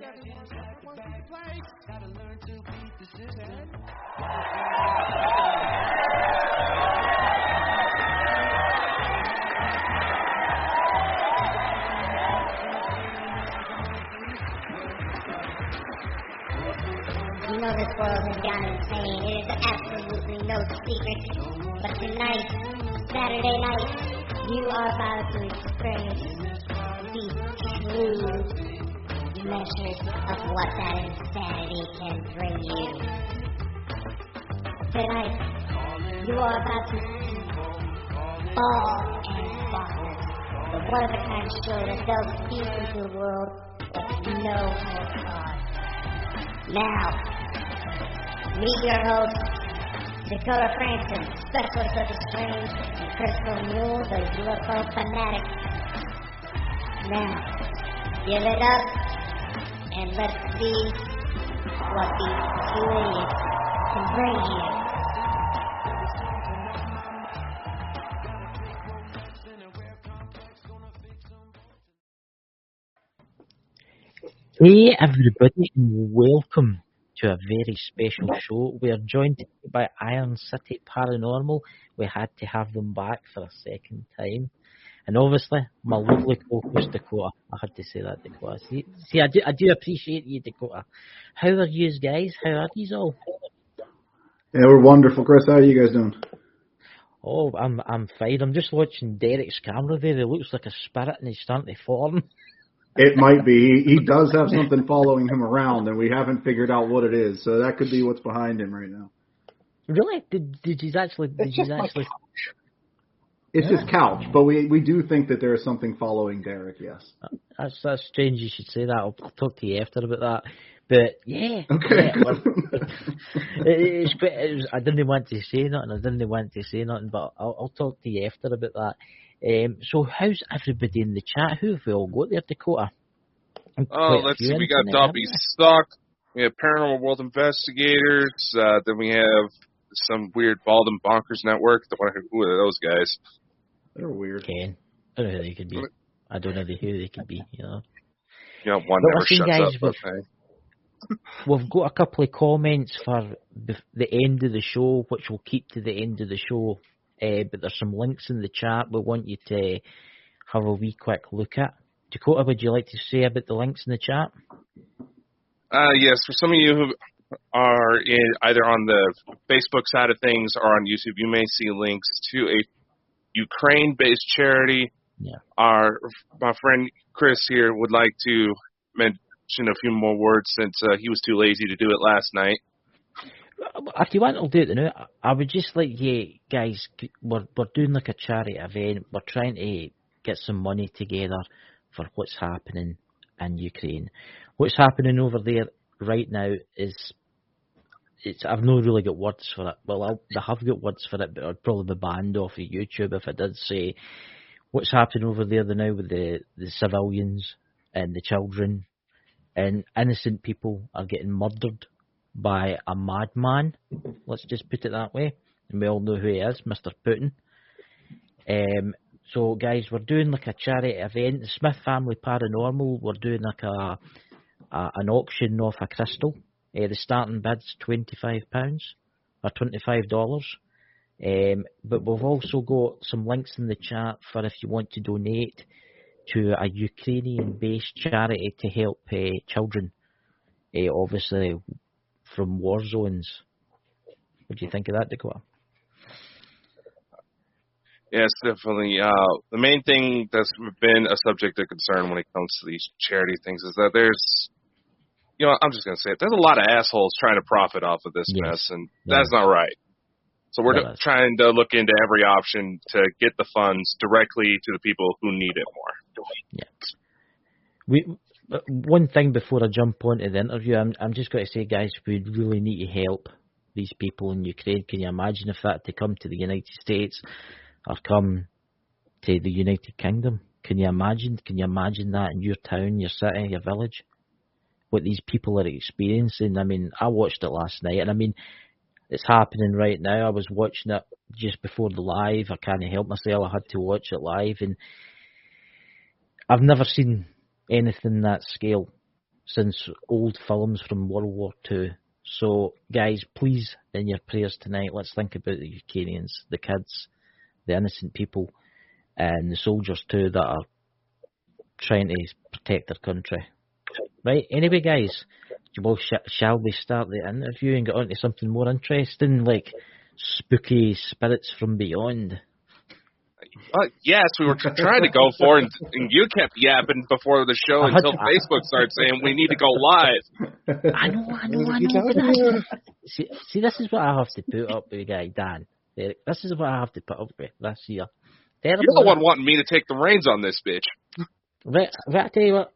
You know this world has gone insane. It is absolutely no secret. But tonight, Saturday night, you are about to experience the true measures of what that insanity can bring you. Tonight, you are about to see Bald and Bonkers, the one-of-a-kind show that delves deep into the world with no holds barred. Now, meet your host, Dakota Frandsen, specialist of the strange, and Crystal Moule, the UFO fanatic. Now, give it up, and let's see what these two idiots can bring you. Hey everybody, and welcome to a very special show. We are joined today by Iron City Paranormal. We had to have them back for a second time. And obviously, my lovely co-host Dakota. I had to say that, Dakota. See, I do appreciate you, Dakota. How are yous guys? How are yous all? Yeah, we're wonderful. Chris, how are you guys doing? Oh, I'm fine. I'm just watching Derek's camera there. He looks like a spirit and he's starting to form. It might be. He does have something following him around, and we haven't figured out what it is. So that could be what's behind him right now. Really? Did you actually? It's his couch, but we do think that there is something following Derek. Yes. That's strange. You should say that. I'll talk to you after about that. But yeah. Okay. Yeah, I didn't want to say nothing. But I'll talk to you after about that. So how's everybody in the chat? Who have we all got there, Dakota? Let's see. We got Dobby Stock. We have Paranormal World Investigators. Then we have some weird Bald and Bonkers Network. Who are those guys? They're weird. Ken. I don't know who they could be. I don't know who they could be, you know. Yeah, one but never shuts guys, up. Okay. We've got a couple of comments for the end of the show, which we'll keep to the end of the show. But there's some links in the chat we want you to have a wee quick look at. Dakota, would you like to say about the links in the chat? Yes, for some of you who are either on the Facebook side of things or on YouTube, you may see links to a Ukraine-based charity. Yeah. My friend Chris here would like to mention a few more words since he was too lazy to do it last night. If you want, I'll do it now. I would just like you guys, we're doing like a charity event. We're trying to get some money together for what's happening in Ukraine. What's happening over there right now is, I've not really got words for it. Well, I have got words for it, but I'd probably be banned off of YouTube if I did say what's happening over there now with the civilians and the children and innocent people are getting murdered by a madman. Let's just put it that way. And we all know who he is, Mr. Putin. So, guys, we're doing like a charity event. The Smith Family Paranormal, we're doing like an auction off a crystal. The starting bid's £25 or $25. But we've also got some links in the chat for if you want to donate to a Ukrainian-based charity to help children, obviously from war zones. What do you think of that, Dakota? Yes, definitely. The main thing that's been a subject of concern when it comes to these charity things is that there's, I'm just going to say it, there's a lot of assholes trying to profit off of this mess, and that's not right. So we're trying to look into every option to get the funds directly to the people who need it more. Yeah. One thing before I jump onto the interview, I'm just going to say, guys, we really need to help these people in Ukraine. Can you imagine if that had to come to the United States or come to the United Kingdom? Can you imagine that in your town, your city, your village? What these people are experiencing. I mean, I watched it last night, and I mean, it's happening right now. I was watching it just before the live. I can't help myself. I had to watch it live, and I've never seen anything that scale since old films from World War II. So, guys, please, in your prayers tonight, let's think about the Ukrainians, the kids, the innocent people, and the soldiers too that are trying to protect their country. Right, anyway, guys, well, shall we start the interview and get on to something more interesting, like spooky spirits from beyond? Yes, we were trying to go for it, and you kept yapping before the show until Facebook started saying we need to go live. I know. But see, this is what I have to put up with, guy Dan. This is what I have to put up with this year. You're the one wanting me to take the reins on this bitch. Right, I tell you what.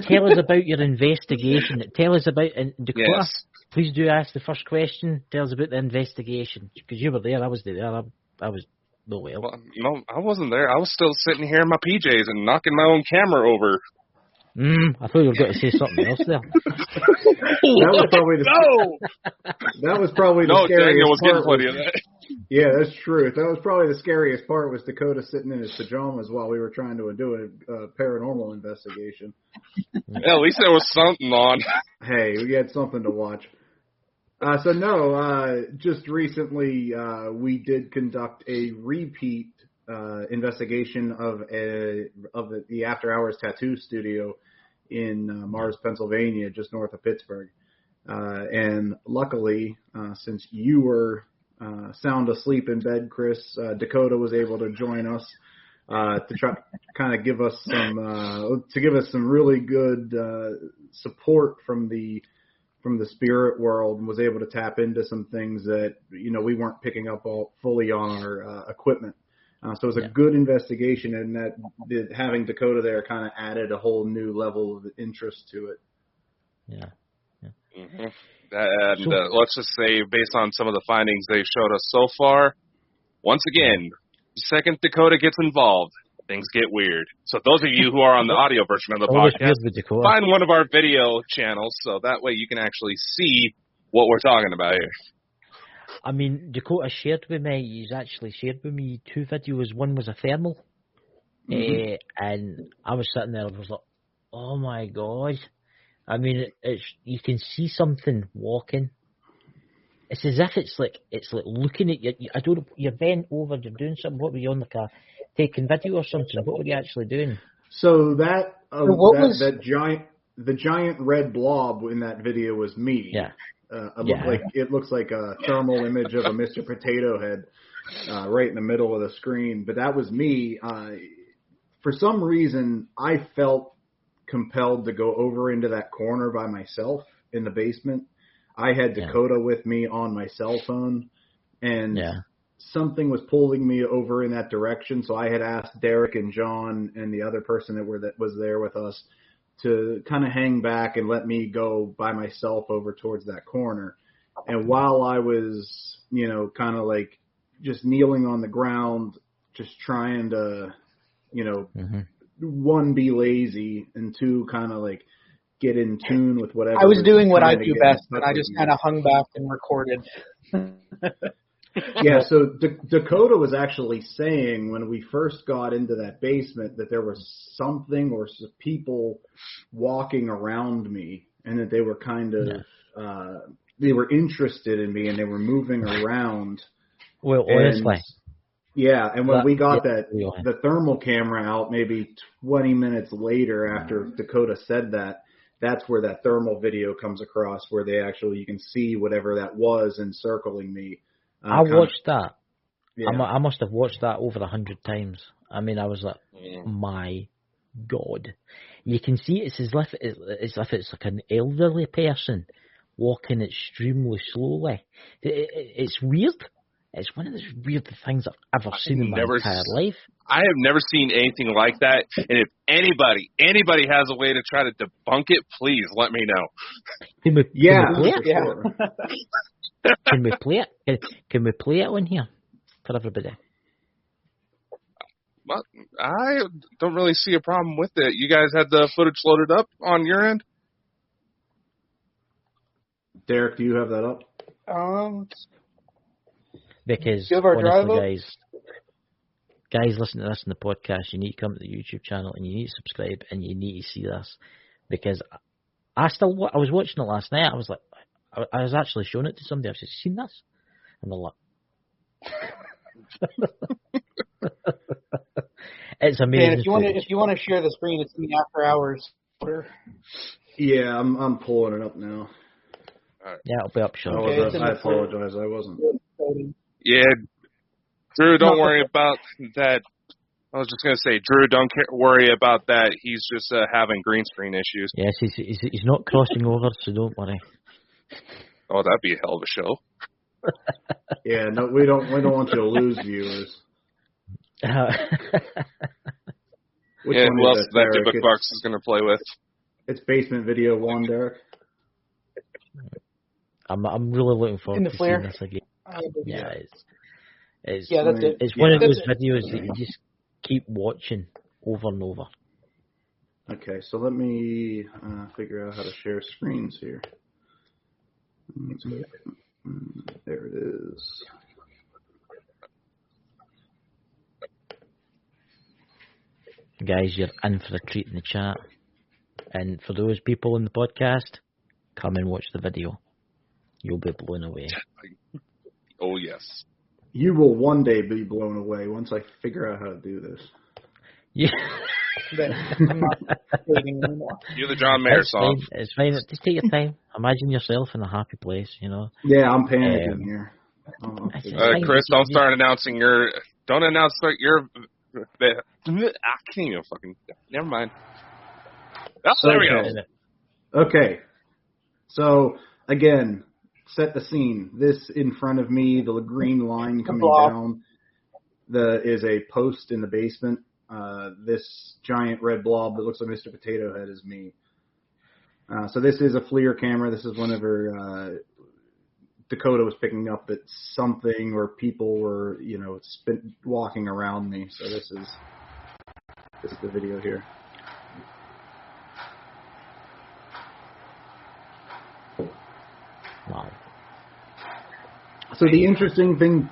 Tell us about your investigation. Tell us about Dakota. Yes. Please do ask the first question. Tell us about the investigation because you were there. I was there. I was nowhere. Well, no, I wasn't there. I was still sitting here in my PJs and knocking my own camera over. I thought you were going to say something else there. That was probably the no, scariest Daniel was part. Getting plenty of that. Yeah, that's true. That was probably the scariest part was Dakota sitting in his pajamas while we were trying to do a paranormal investigation. Yeah, at least there was something on. Hey, we had something to watch. Just recently we did conduct a repeat investigation of the After Hours Tattoo Studio in Mars, Pennsylvania, just north of Pittsburgh. And luckily, since you were sound asleep in bed, Chris, Dakota was able to join us to try to kind of give us some really good support from the spirit world, and was able to tap into some things that we weren't picking up fully on our equipment. So it was a good investigation, and that having Dakota there kind of added a whole new level of interest to it. Yeah. Mm-hmm. And let's just say, based on some of the findings they showed us so far, once again, the second Dakota gets involved, things get weird. So those of you who are on the audio version of the podcast, find one of our video channels so that way you can actually see what we're talking about here. I mean, Dakota shared with me, he's actually shared with me 2 videos. One was a thermal, and I was sitting there and was like, oh my God. I mean, you can see something walking. It's as if it's like looking at you. I don't know, you're bent over, you're doing something. What were you on the car? Taking video or something? What were you actually doing? So the giant red blob in that video was me. Yeah. It looks like a thermal image of a Mr. Potato Head right in the middle of the screen. But that was me. For some reason, I felt compelled to go over into that corner by myself in the basement. I had Dakota with me on my cell phone, and something was pulling me over in that direction. So I had asked Derek and John and the other person that was there with us to kind of hang back and let me go by myself over towards that corner. And while I was, kind of like just kneeling on the ground, just trying to, one, be lazy, and two, kind of like get in tune with whatever. I was doing what I do best, and I just kind of hung back and recorded. Yeah, so Dakota was actually saying when we first got into that basement that there was something or some people walking around me, and that they were kind of they were interested in me, and they were moving around. Well, honestly. Yeah, and when we got the thermal camera out maybe 20 minutes later after Dakota said that, that's where that thermal video comes across, where you can see whatever that was encircling me. I watched that. Yeah. I must have watched that over 100 times. I mean, I was like, my God. You can see it's as if it's like an elderly person walking extremely slowly. It's weird. It's one of those weird things I've ever seen in my entire life. I have never seen anything like that. And if anybody has a way to try to debunk it, please let me know. Can we play it? Sure. Can we play it? Can we play it on here for everybody? Well, I don't really see a problem with it. You guys had the footage loaded up on your end? Derek, do you have that up? Because honestly, guys, listen to this in the podcast. You need to come to the YouTube channel and you need to subscribe and you need to see this, because I was watching it last night. I was like, I was actually showing it to somebody. I was just seen this, and they're like, it's amazing. And if you want to share the screen, it's the after hours. Yeah, I'm pulling it up now. All right. Yeah, it'll be up shortly. Okay, I apologize. I wasn't. Yeah, Drew, don't worry about that. I was just going to say, Drew, don't worry about that. He's just having green screen issues. Yes, he's not crossing over, so don't worry. Oh, that'd be a hell of a show. Yeah, no, we don't want you to lose viewers. Who else is that Dybbuk Bucks is going to play with? It's Basement Video 1, Derek. I'm really looking forward to seeing this again. Yeah, it's that's it. It's one of those videos that you just keep watching over and over. Okay, so let me figure out how to share screens here. There it is. Guys, you're in for a treat in the chat. And for those people in the podcast, come and watch the video. You'll be blown away. Oh, yes. You will one day be blown away once I figure out how to do this. Yeah. I'm not dating anymore. You're the John Mayer song. It's fine. Just take your time. Imagine yourself in a happy place, you know. Yeah, I'm panicking here. Chris, don't start announcing your... Don't announce your... I can't even fucking... Never mind. Oh, there we go. Okay. So, again, set the scene. This in front of me, the green line coming down, is a post in the basement. This giant red blob that looks like Mr. Potato Head is me. So this is a FLIR camera. This is whenever Dakota was picking up that something or people were, walking around me. So this is the video here. Wow. So the interesting thing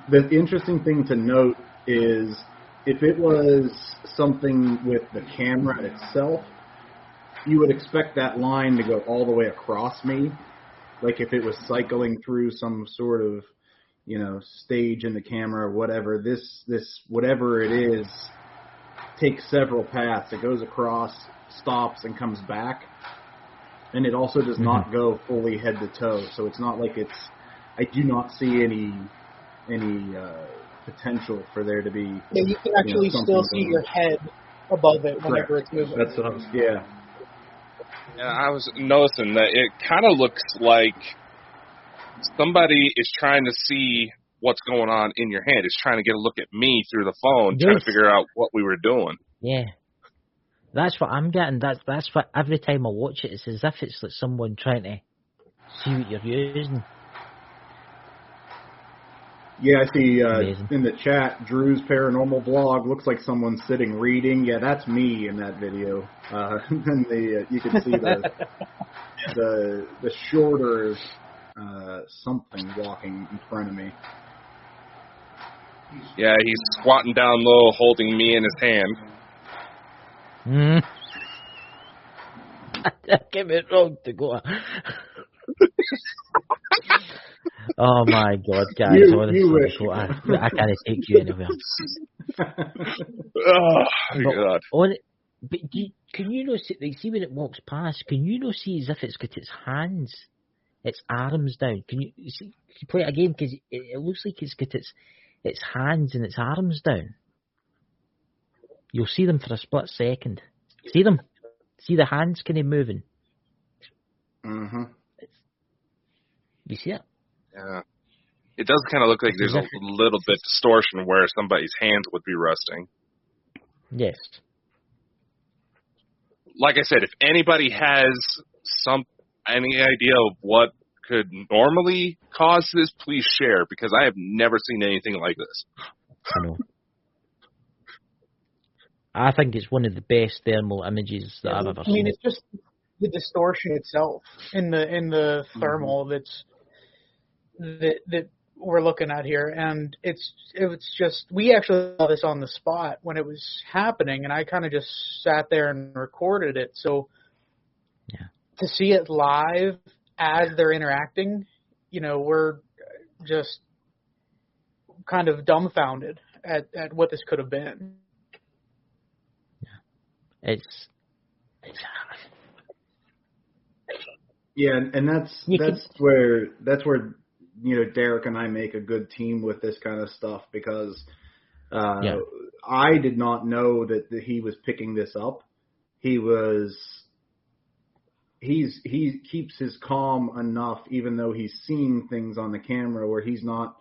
to note is if it was something with the camera itself, you would expect that line to go all the way across me. Like if it was cycling through some sort of, stage in the camera or whatever, this whatever it is takes several paths. It goes across, stops, and comes back. And it also does not go fully head to toe. So it's not like I do not see any potential for there to be. Yeah, you can actually still see your head above it whenever it's moving. That's what yeah. Yeah, I was noticing that it kind of looks like somebody is trying to see what's going on in your hand. It's trying to get a look at me through the phone, trying to figure out what we were doing. Yeah. That's what I'm getting. That's what every time I watch it, it's as if it's like someone trying to see what you're using. Yeah, I see in the chat, Drew's paranormal blog looks like someone sitting reading. Yeah, that's me in that video. And you can see the shorter something walking in front of me. Yeah, he's squatting down low, holding me in his hand. Give it wrong to go. Oh my God, guys! Honestly, I can't take you anywhere. Oh God! But can you not see when it walks past? Can you not see as if it's got its hands, its arms down? Can you see? Can you play it again? Because it looks like it's got its hands and its arms down. You'll see them for a split second. See them? See the hands kind of moving? Mm-hmm. You see it? Yeah. It does kind of look like there's a little bit distortion where somebody's hands would be resting. Yes. Like I said, if anybody has any idea of what could normally cause this, please share, because I have never seen anything like this. I know. I think it's one of the best thermal images that I've ever seen. I mean, it's just the distortion itself in the thermal that we're looking at here, and it's just, we actually saw this on the spot when it was happening, and I kind of just sat there and recorded it. So, yeah, to see it live as they're interacting, we're just kind of dumbfounded at what this could have been. It's yeah, and that's where Derek and I make a good team with this kind of stuff, because I did not know that he was picking this up. He keeps his calm enough, even though he's seeing things on the camera where he's not,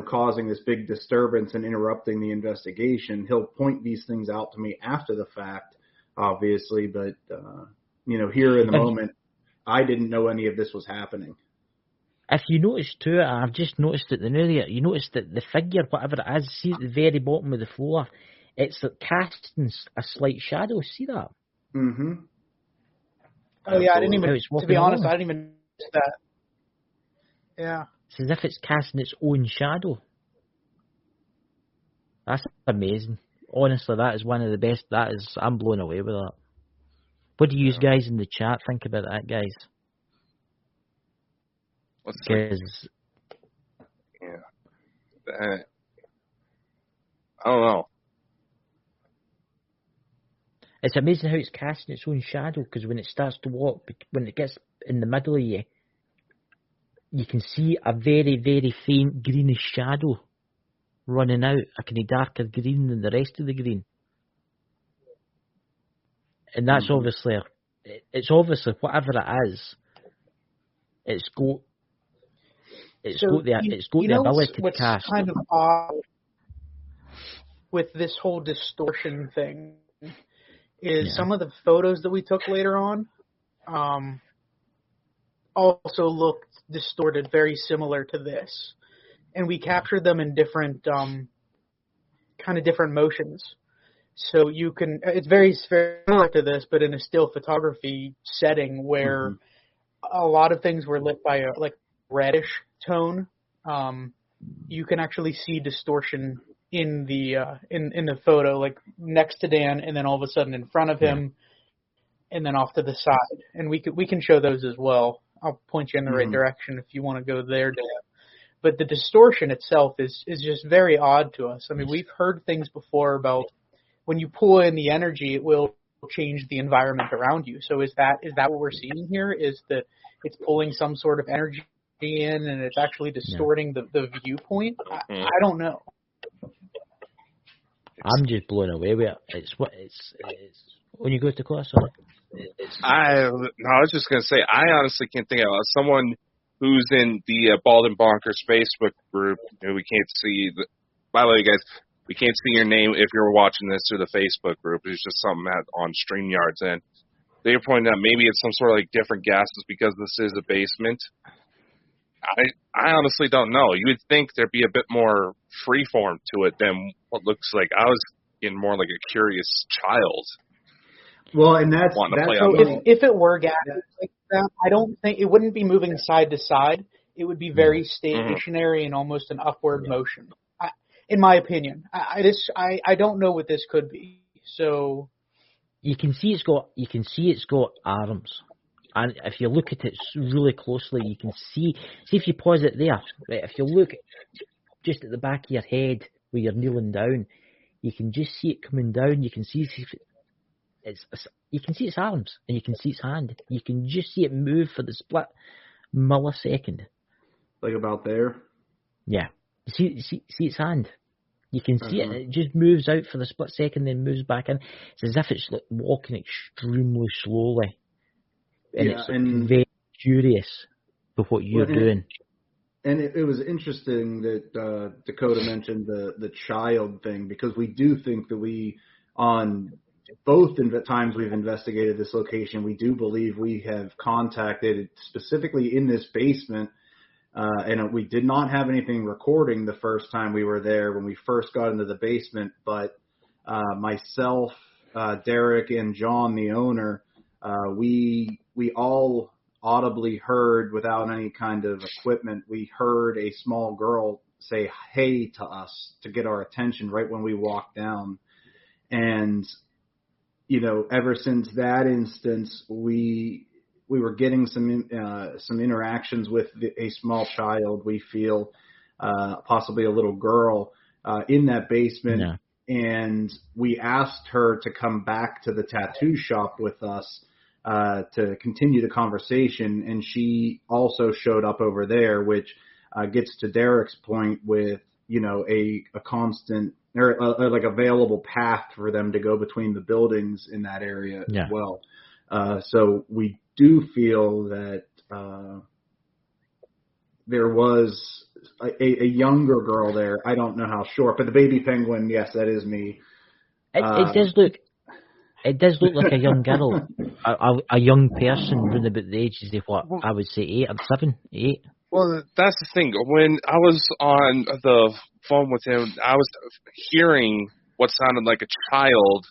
causing this big disturbance and interrupting the investigation. He'll point these things out to me after the fact, obviously, but here in the moment, I didn't know any of this was happening. If you notice too, I've just noticed it the new year. You notice that the figure, whatever it is, see at the very bottom of the floor, it's casting a slight shadow. See that? Mm-hmm. Oh yeah, I didn't even. To be honest, I didn't even notice that. Yeah. It's as if it's casting its own shadow. That's amazing. Honestly, that is one of the best. I'm blown away with that. What do you guys in the chat think about that, guys? Because I don't know. It's amazing how it's casting its own shadow, because when it starts to walk, when it gets in the middle of you, you can see a very, very faint greenish shadow running out, a kind of darker green than the rest of the green. And that's obviously whatever it is, it's got the ability to cast. What's kind of odd with this whole distortion thing is some of the photos that we took later on also looked distorted, very similar to this. And we captured them in different kind of different motions. So you can, it's very similar to this, but in a still photography setting where a lot of things were lit by a reddish tone. You can actually see distortion in the photo, like next to Dan, and then all of a sudden in front of him, and then off to the side. And we can show those as well. I'll point you in the right direction if you want to go there, Dan. But the distortion itself is just very odd to us. I mean, we've heard things before about when you pull in the energy, it will change the environment around you. So is that what we're seeing here? Is that it's pulling some sort of energy in and it's actually distorting the viewpoint? I don't know. I'm just blown away with it. It's when you go to class. I was just gonna say, I honestly can't think of someone who's in the Bald and Bonkers Facebook group. We can't see. By the way, guys, we can't see your name if you're watching this through the Facebook group. It's just something on StreamYards, and they were pointing out maybe it's some sort of different gases because this is a basement. I honestly don't know. You would think there'd be a bit more freeform to it than what looks like. I was getting more like a curious child. Well, and that's so if it were gases like that, I don't think it wouldn't be moving side to side. It would be very stationary and almost an upward motion. In my opinion, I don't know what this could be. So you can see it's got arms. And if you look at it really closely, you can see if you pause it there, right, if you look just at the back of your head where you're kneeling down, you can just see it coming down. You can see its arms and you can see its hand. You can just see it move for the split millisecond. Like about there? Yeah. You see its hand. You can see it. It just moves out for the split second, then moves back in. It's as if it's walking extremely slowly. And it's very curious with what you're doing. And it was interesting that Dakota mentioned the child thing, because we do think that on both times we've investigated this location, we do believe we have contacted, specifically in this basement, and we did not have anything recording the first time we were there when we first got into the basement, but myself, Derek, and John, the owner, we all audibly heard, without any kind of equipment, we heard a small girl say hey to us to get our attention right when we walked down. And, ever since that instance, we we were getting some interactions with a small child. We feel possibly a little girl in that basement. Yeah. And we asked her to come back to the tattoo shop with us to continue the conversation, and she also showed up over there, which gets to Derek's point with, you know, a constant or like available path for them to go between the buildings in that area as well. So we do feel that there was a younger girl there. I don't know how short, but the baby penguin, yes, that is me. It does look like a young girl, a young person, around about the ages of what I would say 8 or 7, 8. Well, that's the thing. When I was on the phone with him, I was hearing what sounded like a child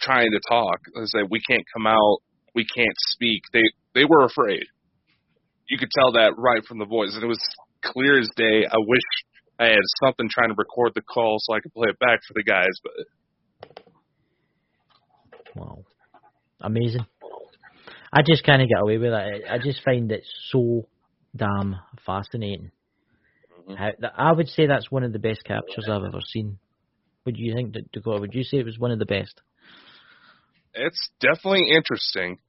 trying to talk. They said, "We can't come out. We can't speak." They were afraid. You could tell that right from the voice, and it was clear as day. I wish I had something trying to record the call so I could play it back for the guys, but Wow, amazing! I just can't get away with it. I just find it so damn fascinating. Mm-hmm. I would say that's one of the best captures I've ever seen. Would you think, Dakota? Would you say it was one of the best? It's definitely interesting.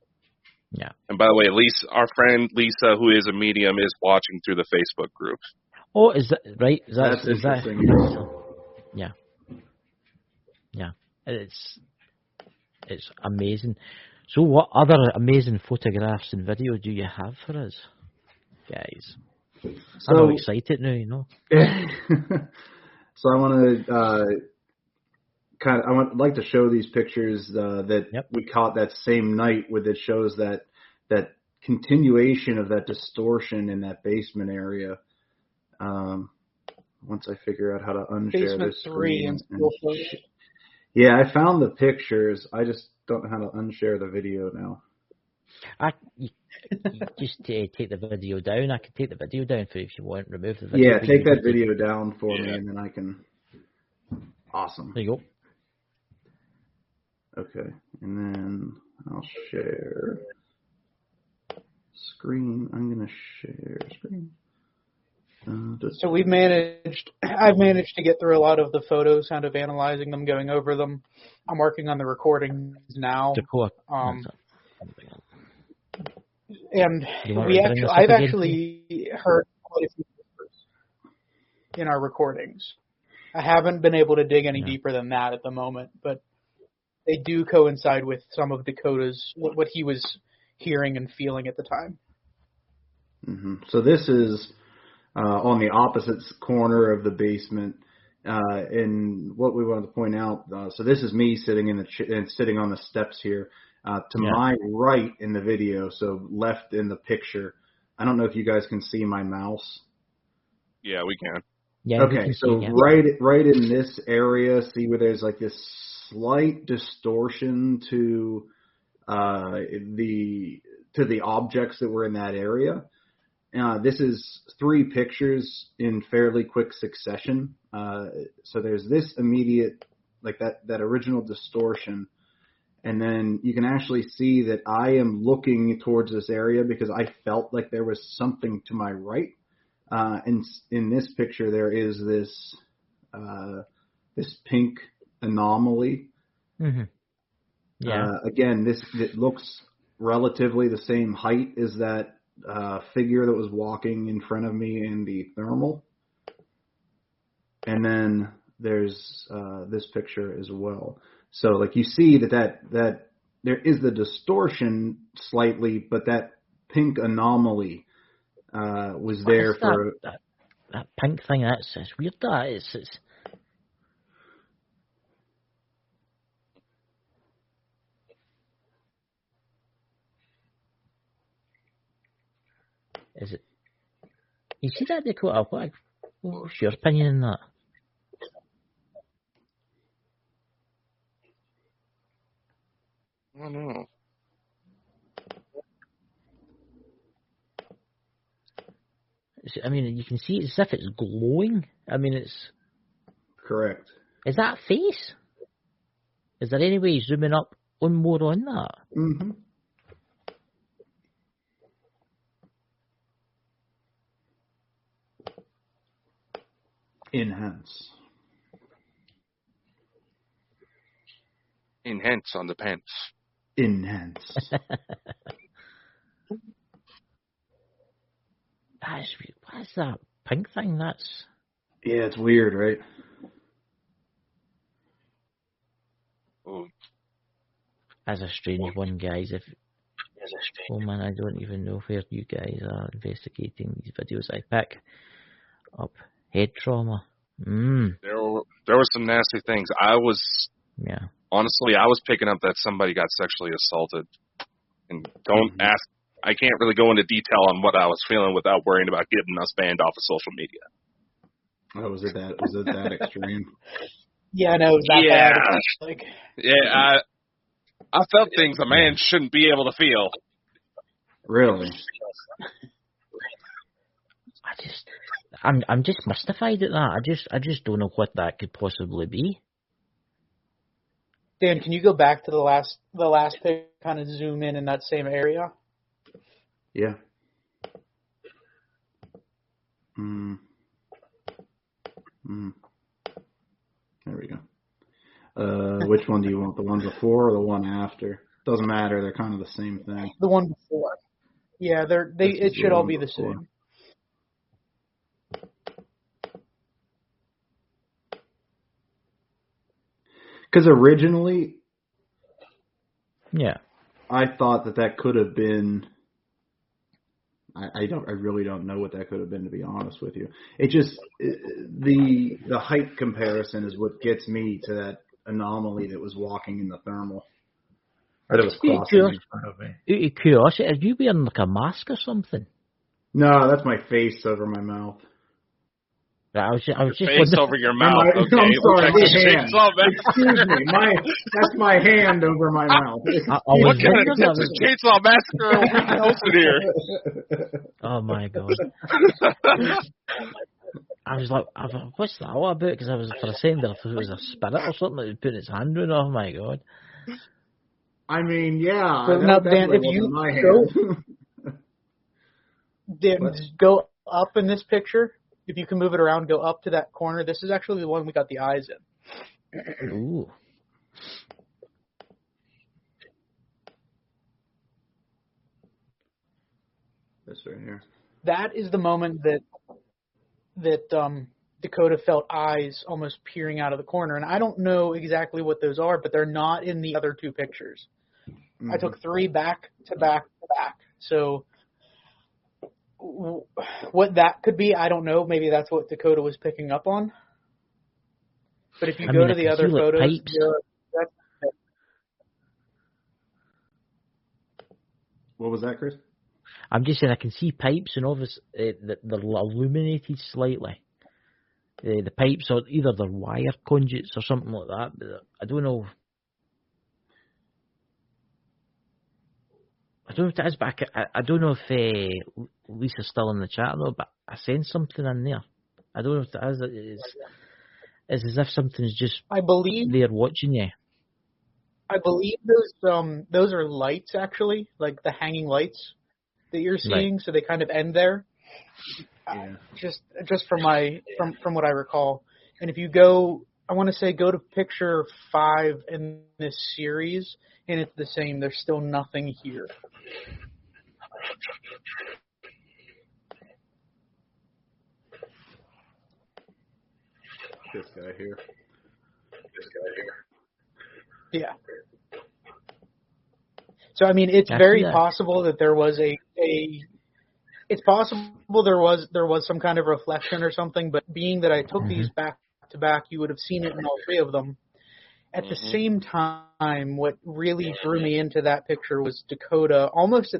Yeah. And by the way, Lisa, our friend Lisa, who is a medium, is watching through the Facebook group. Oh, is that right? That's interesting. Yeah. Yeah. It's amazing. So what other amazing photographs and video do you have for us, guys? I'm all excited now, you know. So I want to I'd like to show these pictures that we caught that same night, with it shows that continuation of that distortion in that basement area. Once I figure out how to unshare Basement this 3 screen. and I found the pictures. I just don't know how to unshare the video now. You just take the video down. I can take the video down for you if you want. Remove the video. Yeah, take that video down for me, and then I can. Awesome. There you go. Okay, and then I'll share screen. I'm gonna share screen. So I've managed to get through a lot of the photos, kind of analyzing them, going over them. I'm working on the recordings now. And I've actually heard quite a few whispers in our recordings. I haven't been able to dig any deeper than that at the moment, but they do coincide with some of Dakota's, what he was hearing and feeling at the time. Mm-hmm. So this is on the opposite corner of the basement, and what we wanted to point out. So this is me sitting sitting on the steps here. To my right in the video, so left in the picture. I don't know if you guys can see my mouse. Yeah, we can. Yeah. Okay, so right in this area, see where there's like this slight distortion to the objects that were in that area. This is 3 pictures in fairly quick succession. So there's this immediate, like that original distortion. And then you can actually see that I am looking towards this area because I felt like there was something to my right. And in this picture, there is this pink anomaly. Mm-hmm. Yeah. Again, it looks relatively the same height as that figure that was walking in front of me in the thermal. And then there's this picture as well. So, like, you see that there is the distortion slightly, but that pink anomaly was there for that pink thing. That's weird. That it's. Is it? You see that, Dakota? What's your opinion on that? I don't know. I mean, you can see it as if it's glowing. I mean, it's... Correct. Is that a face? Is there any way zooming up one more on that? Mm-hmm. Enhance. Enhance on the pants. Enhance. What is that pink thing? That's... Yeah, it's weird, right? Oh, That's a strange one, guys. Oh man, I don't even know where you guys are investigating these videos. I pick up head trauma. there were some nasty things. Yeah. Honestly, I was picking up that somebody got sexually assaulted. And don't ask, I can't really go into detail on what I was feeling without worrying about getting us banned off of social media. Oh, was it that extreme? Yeah, no, it was that bad. Like, yeah, I felt things a man shouldn't be able to feel. Really? I'm just mystified at that. I just don't know what that could possibly be. Dan, can you go back to the last pic, kind of zoom in that same area? Yeah. There we go. Which one do you want? The one before or the one after? Doesn't matter. They're kind of the same thing. The one before. Yeah, it should all be the same. Because originally, yeah, I thought that could have been. I really don't know what that could have been, to be honest with you. It just the height comparison is what gets me to that anomaly that was walking in the thermal, or that was crossing in front of me. Out of curiosity, are you wearing like a mask or something? No, that's my face over my mouth. I was just face over your mouth. I'm sorry, my hand. Excuse me, that's my hand over my mouth. What kind of Texas Chainsaw Massacre are we hosting here? Oh my god! I was like, what's that all about? Because I was for a second there, I thought it was a spirit or something that was putting its hand around. Oh my god! I mean, yeah. So now, Dan, if you go up in this picture. If you can move it around, go up to that corner. This is actually the one we got the eyes in. Ooh. This right here. That is the moment that Dakota felt eyes almost peering out of the corner. And I don't know exactly what those are, but they're not in the other two pictures. Mm-hmm. I took 3 back to back to back. So what that could be, I don't know. Maybe that's what Dakota was picking up on. But if you go to the other photos, what was that, Chris? I'm just saying I can see pipes and obviously they're illuminated slightly. The pipes are either they're wire conduits or something like that, but I don't know. I don't know what it is, but I don't know if Lisa's still in the chat though, but I sense something in there. I don't know if it is. It's as if something's just there watching you. I believe those are lights actually, like the hanging lights that you're seeing, right. So they kind of end there. Yeah. Just from what I recall. And if you go, I want to say go to picture 5 in this series, and it's the same. There's still nothing here. This guy here. Yeah. So I mean, it's very possible that there was it's possible there was some kind of reflection or something, but being that I took these back to back, you would have seen it in all 3 of them. At the same time, what really drew me into that picture was Dakota almost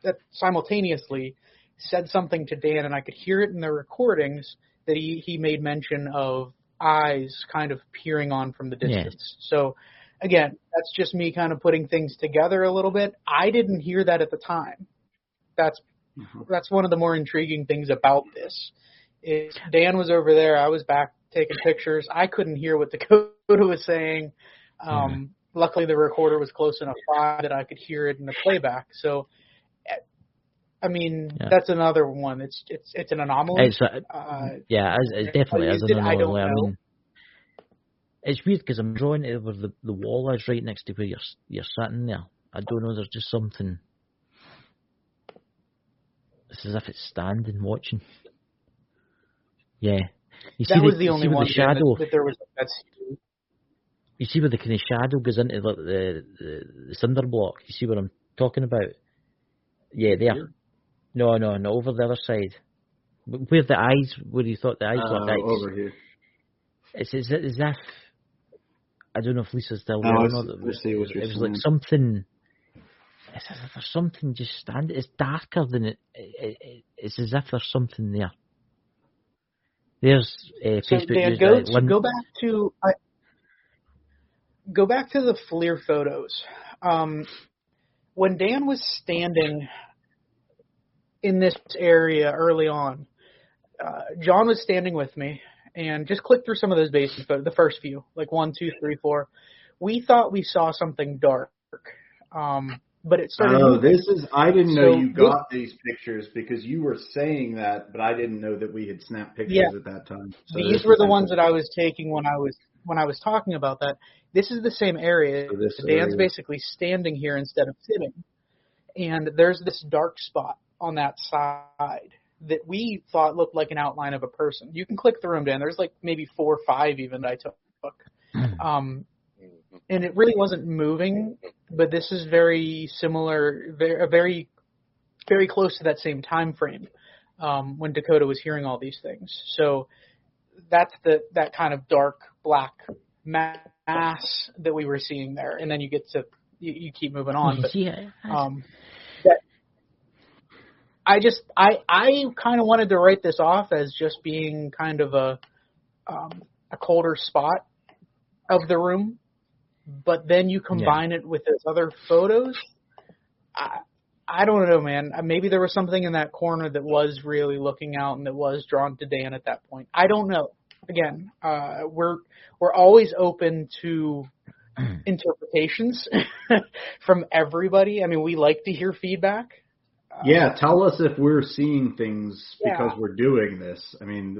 that simultaneously said something to Dan, and I could hear it in the recordings that he made mention of eyes kind of peering on from the distance. Yeah. So again, that's just me kind of putting things together a little bit. I didn't hear that at the time. That's one of the more intriguing things about this. Is Dan was over there, I was back taking pictures. I couldn't hear what Dakota was saying. Luckily, the recorder was close enough by that I could hear it in the playback. So I mean, that's another one. It's an anomaly. It's definitely is an anomaly. I don't know. I mean, it's weird because I'm drawing it where the wall is right next to where you're sitting there. I don't know. There's just something. It's as if it's standing, watching. Yeah. You see that was the only one the shadow. that there was. You see where the kind of shadow goes into the cinder block. You see what I'm talking about? Yeah, there. No, over the other side. Where the eyes, where you thought the eyes were. Over here. It's as if, I don't know if Lisa's still there or not. It was like something. It's as if there's something just standing. It's darker than it. It's as if there's something there. There's Facebook. So Dan, go back to the FLIR photos. When Dan was standing in this area early on, John was standing with me, and just click through some of those basic photos, the first few, like 1, 2, 3, 4. We thought we saw something dark, but it started. Oh, I didn't know you got these pictures because you were saying that, but I didn't know that we had snapped pictures at that time. So these were the ones that I was taking when I was talking about that. This is the same area. So Dan's basically standing here instead of sitting, and there's this dark spot on that side that we thought looked like an outline of a person. You can click through them, Dan. There's like maybe 4 or 5 even that I took. And it really wasn't moving, but this is very similar, very, very close to that same time frame when Dakota was hearing all these things. So that's that kind of dark black mass that we were seeing there, and then you get to you keep moving on. But I kind of wanted to write this off as just being kind of a colder spot of the room, but then you combine it with those other photos. I don't know, man. Maybe there was something in that corner that was really looking out and that was drawn to Dan at that point. I don't know. Again, we're always open to interpretations from everybody. I mean, we like to hear feedback. Tell us if we're seeing things because we're doing this. I mean,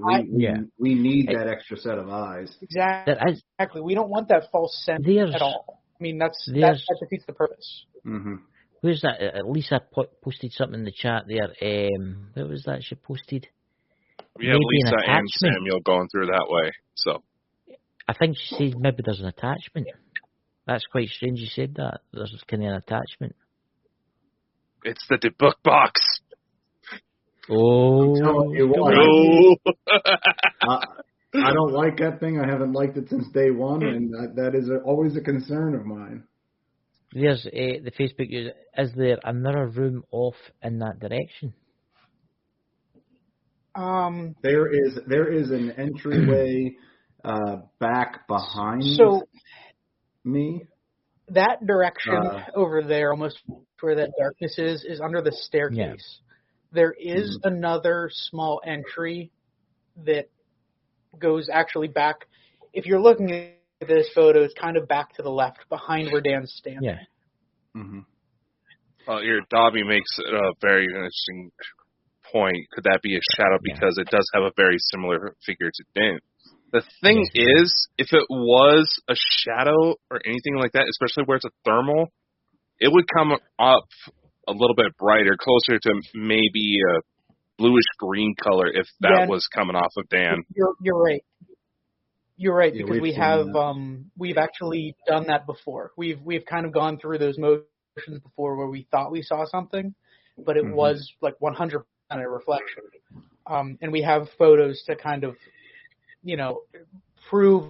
we need that extra set of eyes. Exactly. We don't want that false sense at all. I mean, that defeats the purpose. Mm-hmm. Where's that? Lisa posted something in the chat there. What was that she posted? We have Lisa and Samuel going through that way. So I think she said maybe there's an attachment. That's quite strange you said that. There's kind of an attachment. It's the book box. Oh, I'm telling you what. I don't like that thing. I haven't liked it since day one, and that is always a concern of mine. There's the Facebook user. Is there another room off in that direction? There is an entryway back behind me. That direction over there, almost where that darkness is under the staircase. Yeah. There is another small entry that goes actually back. If you're looking at this photo, it's kind of back to the left, behind where Dan's standing. Yeah. Mm-hmm. Your Dobby makes a very interesting point. Could that be a shadow? Because it does have a very similar figure to Dan. The thing is, if it was a shadow or anything like that, especially where it's a thermal, it would come up a little bit brighter, closer to maybe a bluish-green color if that was coming off of Dan. You're right. You're right, because we've actually done that before. We've kind of gone through those motions before where we thought we saw something, but it was like 100% a reflection. And we have photos to kind of, prove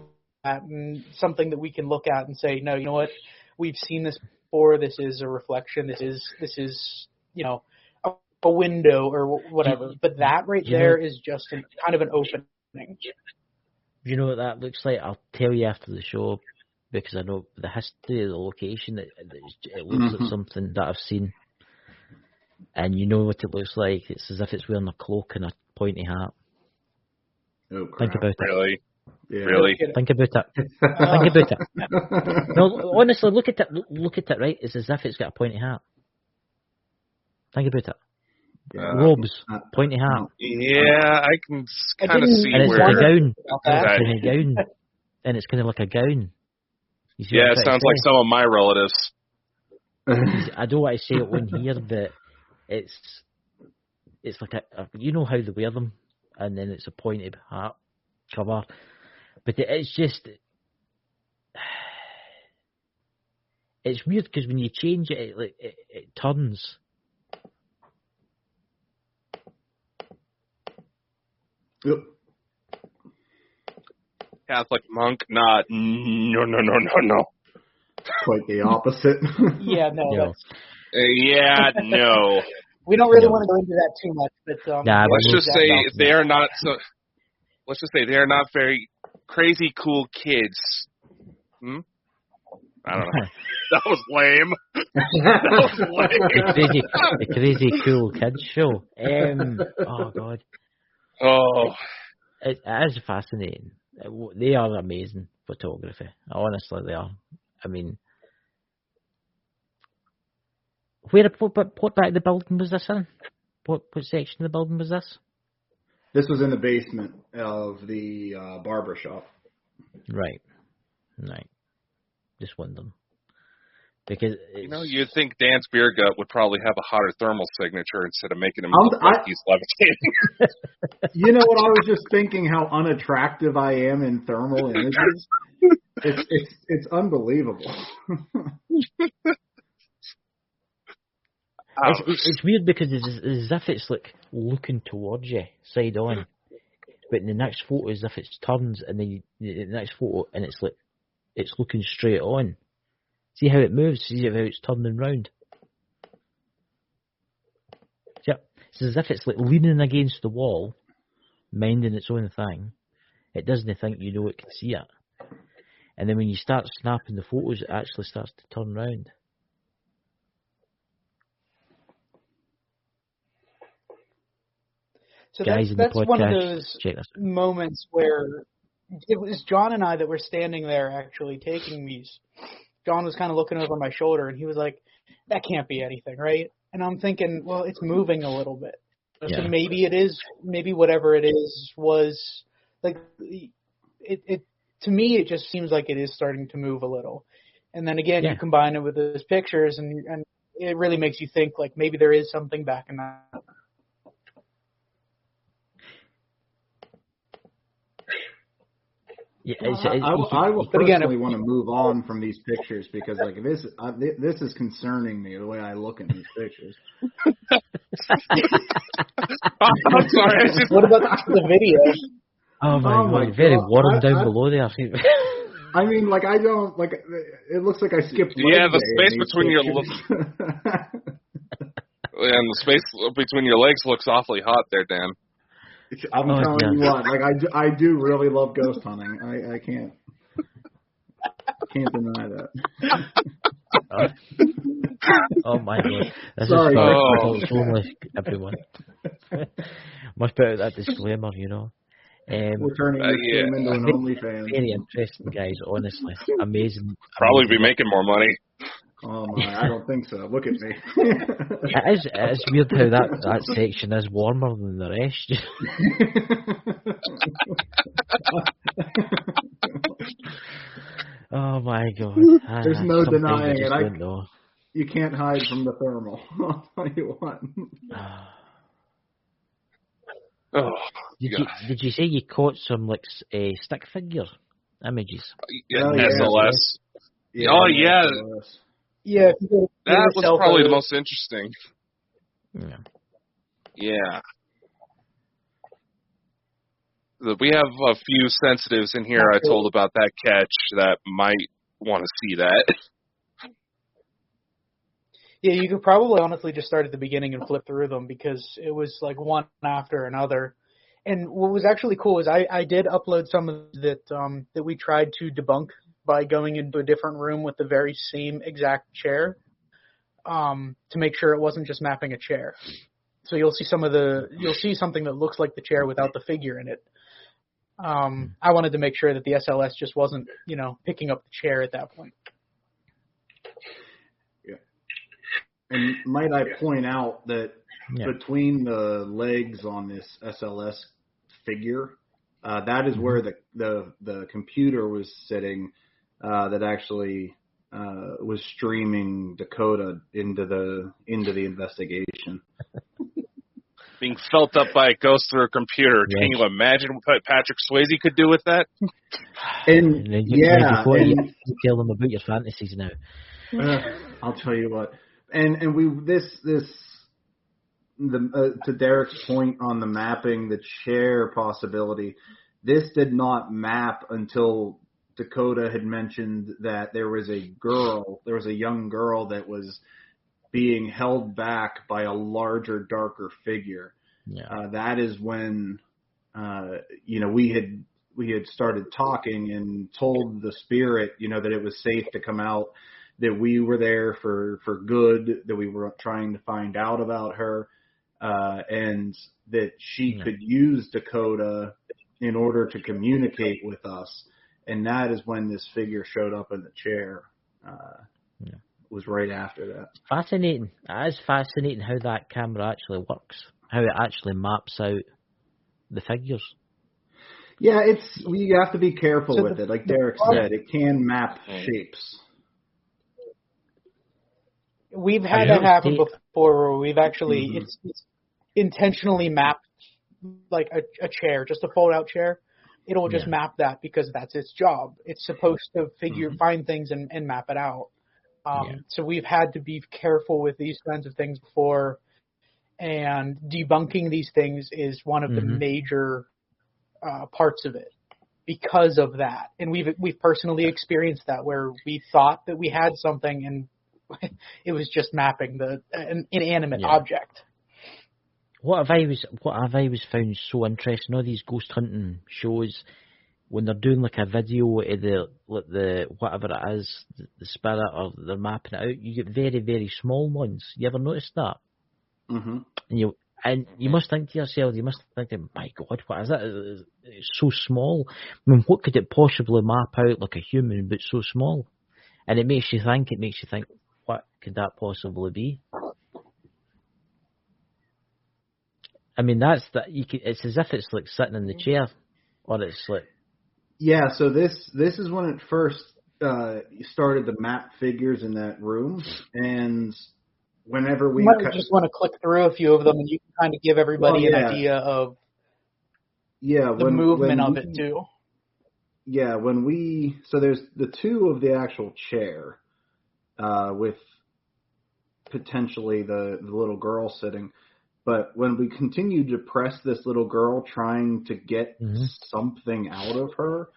that, and something that we can look at and say, no, you know what, we've seen this before. This is a reflection. This is a window or whatever. But that right there is just kind of an opening. You know what that looks like? I'll tell you after the show, because I know the history of the location. It looks like something that I've seen. And you know what it looks like. It's as if it's wearing a cloak and a pointy hat. Oh, crap. Think about it. Really? Yeah. Really? Think about it. Think about it. No, honestly, look at it. Look at it. Right? It's as if it's got a pointy hat. Think about it. robes, pointy hat. Yeah, I can kind of see and where. It's a gown. That. It's a gown. And it's kind of like a gown. Yeah, it sounds like some of my relatives. I don't want to say it on here, but it's like you know how they wear them, and then it's a pointed hat cover. But it's just, it's weird because when you change it, it turns. Yep. Catholic monk? Nah, no. Quite the opposite. Yeah, no. No. Yeah, no. We don't really want to go into that too much, but let's just say they are not so. Let's just say they are not very crazy cool kids. I don't know. That was lame. The crazy cool kids show. Oh God. Oh. It is fascinating. They are amazing photography. Honestly, they are. I mean, what back of the building was this in? What section of the building was this? This was in the basement of the barber shop. Right. Just wondering. Because you'd think Dan's beer gut would probably have a hotter thermal signature instead of making him look like he's levitating. You know what? I was just thinking how unattractive I am in thermal images. It's unbelievable. It's weird because it's as if it's like looking towards you, side on. But in the next photo, as if it turns, and then the next photo, and it's like it's looking straight on. See how it moves? See how it's turning round? Yep. It's as if it's like leaning against the wall, minding its own thing. It doesn't think you know it can see it. And then when you start snapping the photos, it actually starts to turn round. So Guys that's in the podcast, one of those moments where it was John and I that were standing there actually taking these. John was kind of looking over my shoulder, and he was like, that can't be anything, right? And I'm thinking, well, it's moving a little bit. So maybe it is, maybe whatever it is was, like, it to me, it just seems like it is starting to move a little. And then again, you combine it with those pictures, and it really makes you think, like, maybe there is something back in that. Yeah, I will personally want to move on from these pictures because, like, this is concerning me the way I look at these pictures. I'm sorry. What about the video? Oh my God! Very warm down below there. I mean, like, I don't like. It looks like I skipped. Yeah, the space between your and the space between your legs looks awfully hot there, Dan. I'm telling you what, like I do really love ghost hunting. I can't deny that. Oh my God! This Sorry. is only everyone. Must put out that disclaimer, you know. We're turning this game into an OnlyFans. Very interesting, guys. Honestly, amazing. Probably be making more money. Oh my! I don't think so. Look at me. It is weird how that section is warmer than the rest. Oh my God! There's no denying it. You can't hide from the thermal. I'll tell you what. Did you say you caught some like stick figure images? SLS. Yeah, SLS. Yeah, that was probably the most interesting. Yeah. We have a few sensitives in here I told about that catch that might want to see that. Yeah, you could probably honestly just start at the beginning and flip through them because it was like one after another. And what was actually cool is I did upload some of that we tried to debunk by going into a different room with the very same exact chair to make sure it wasn't just mapping a chair. So you'll see something that looks like the chair without the figure in it. I wanted to make sure that the SLS just wasn't, picking up the chair at that point. Yeah. And might I point out that between the legs on this SLS figure, that is where the computer was sitting that actually was streaming Dakota into the investigation. Being felt up by a ghost through a computer. Yeah. Can you imagine what Patrick Swayze could do with that? And you tell them about your fantasies now. I'll tell you what. And we to Derek's point on the mapping, the chair possibility, this did not map until Dakota had mentioned that there was a young girl that was being held back by a larger, darker figure. Yeah. That is when, we had started talking and told the spirit, that it was safe to come out, that we were there for good, that we were trying to find out about her, and that she could use Dakota in order to communicate with us. And that is when this figure showed up in the chair. Was right after that. Fascinating. It is fascinating how that camera actually works, how it actually maps out the figures. Yeah, you have to be careful with it. Like Derek said, it can map shapes. We've had that happen before where we've actually it's intentionally mapped like a chair, just a fold-out chair. It'll just map that because that's its job. It's supposed to find things and map it out. So we've had to be careful with these kinds of things before, and debunking these things is one of the major parts of it because of that. And we've personally experienced that where we thought that we had something and it was just mapping an inanimate object. What have I always found so interesting, all these ghost hunting shows, when they're doing like a video of the whatever it is, the spirit, or they're mapping it out, you get very, very small ones. You ever noticed that? Mm-hmm. And you must think to yourself, my God, what is that? It's so small. I mean, what could it possibly map out like a human, but so small? And it makes you think, what could that possibly be? I mean, it's as if it's like sitting in the chair, or it's like. Yeah, so this is when it first started to map figures in that room, and whenever we just want to click through a few of them, and you can kind of give everybody an idea of the movement of it too. Yeah, so there's the two of the actual chair with potentially the little girl sitting. But when we continued to press this little girl trying to get something out of her,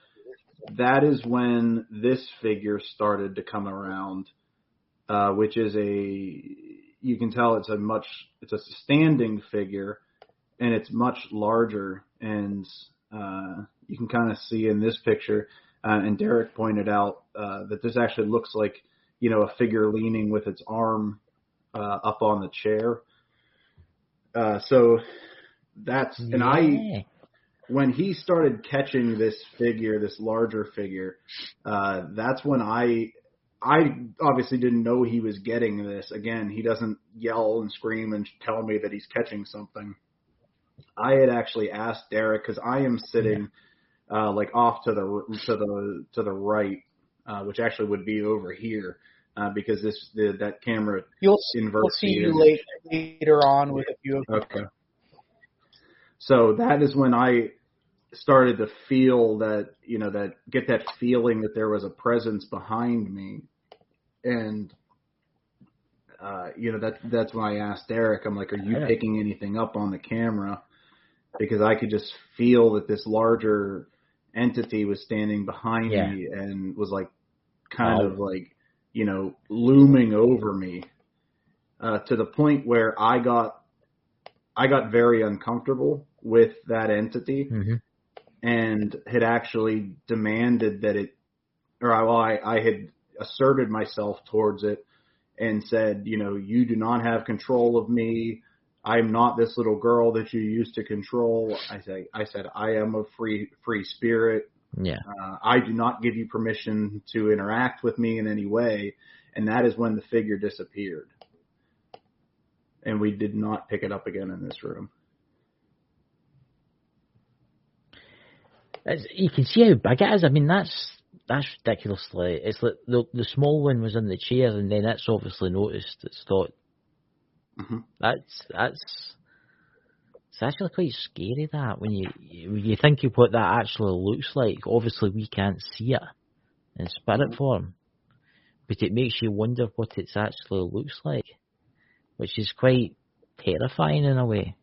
that is when this figure started to come around, which is you can tell it's a standing figure, and it's much larger. And you can kind of see in this picture, and Derek pointed out that this actually looks like, a figure leaning with its arm up on the chair. So that's, and when he started catching this figure, this larger figure, that's when I obviously didn't know he was getting this. Again, he doesn't yell and scream and tell me that he's catching something. I had actually asked Derek, because I am sitting like off to the right, which actually would be over here. Because that camera inverts. We'll see you later on with a few of them. Okay. So that is when I started to feel that, get that feeling that there was a presence behind me. And, that's when I asked Derek, I'm like, are you picking anything up on the camera? Because I could just feel that this larger entity was standing behind me and was like, kind of like, looming over me, to the point where I got very uncomfortable with that entity, and had actually demanded that I had asserted myself towards it and said, you do not have control of me. I'm not this little girl that you used to control. I said, I am a free spirit. Yeah. I do not give you permission to interact with me in any way. And that is when the figure disappeared. and we did not pick it up again in this room. You can see how big it is. I mean, that's ridiculously. It's like the small one was in the chair, and then it's obviously noticed. It's thought it's actually quite scary, that when you think of what that actually looks like. Obviously, we can't see it in spirit form, but it makes you wonder what it actually looks like, which is quite terrifying in a way.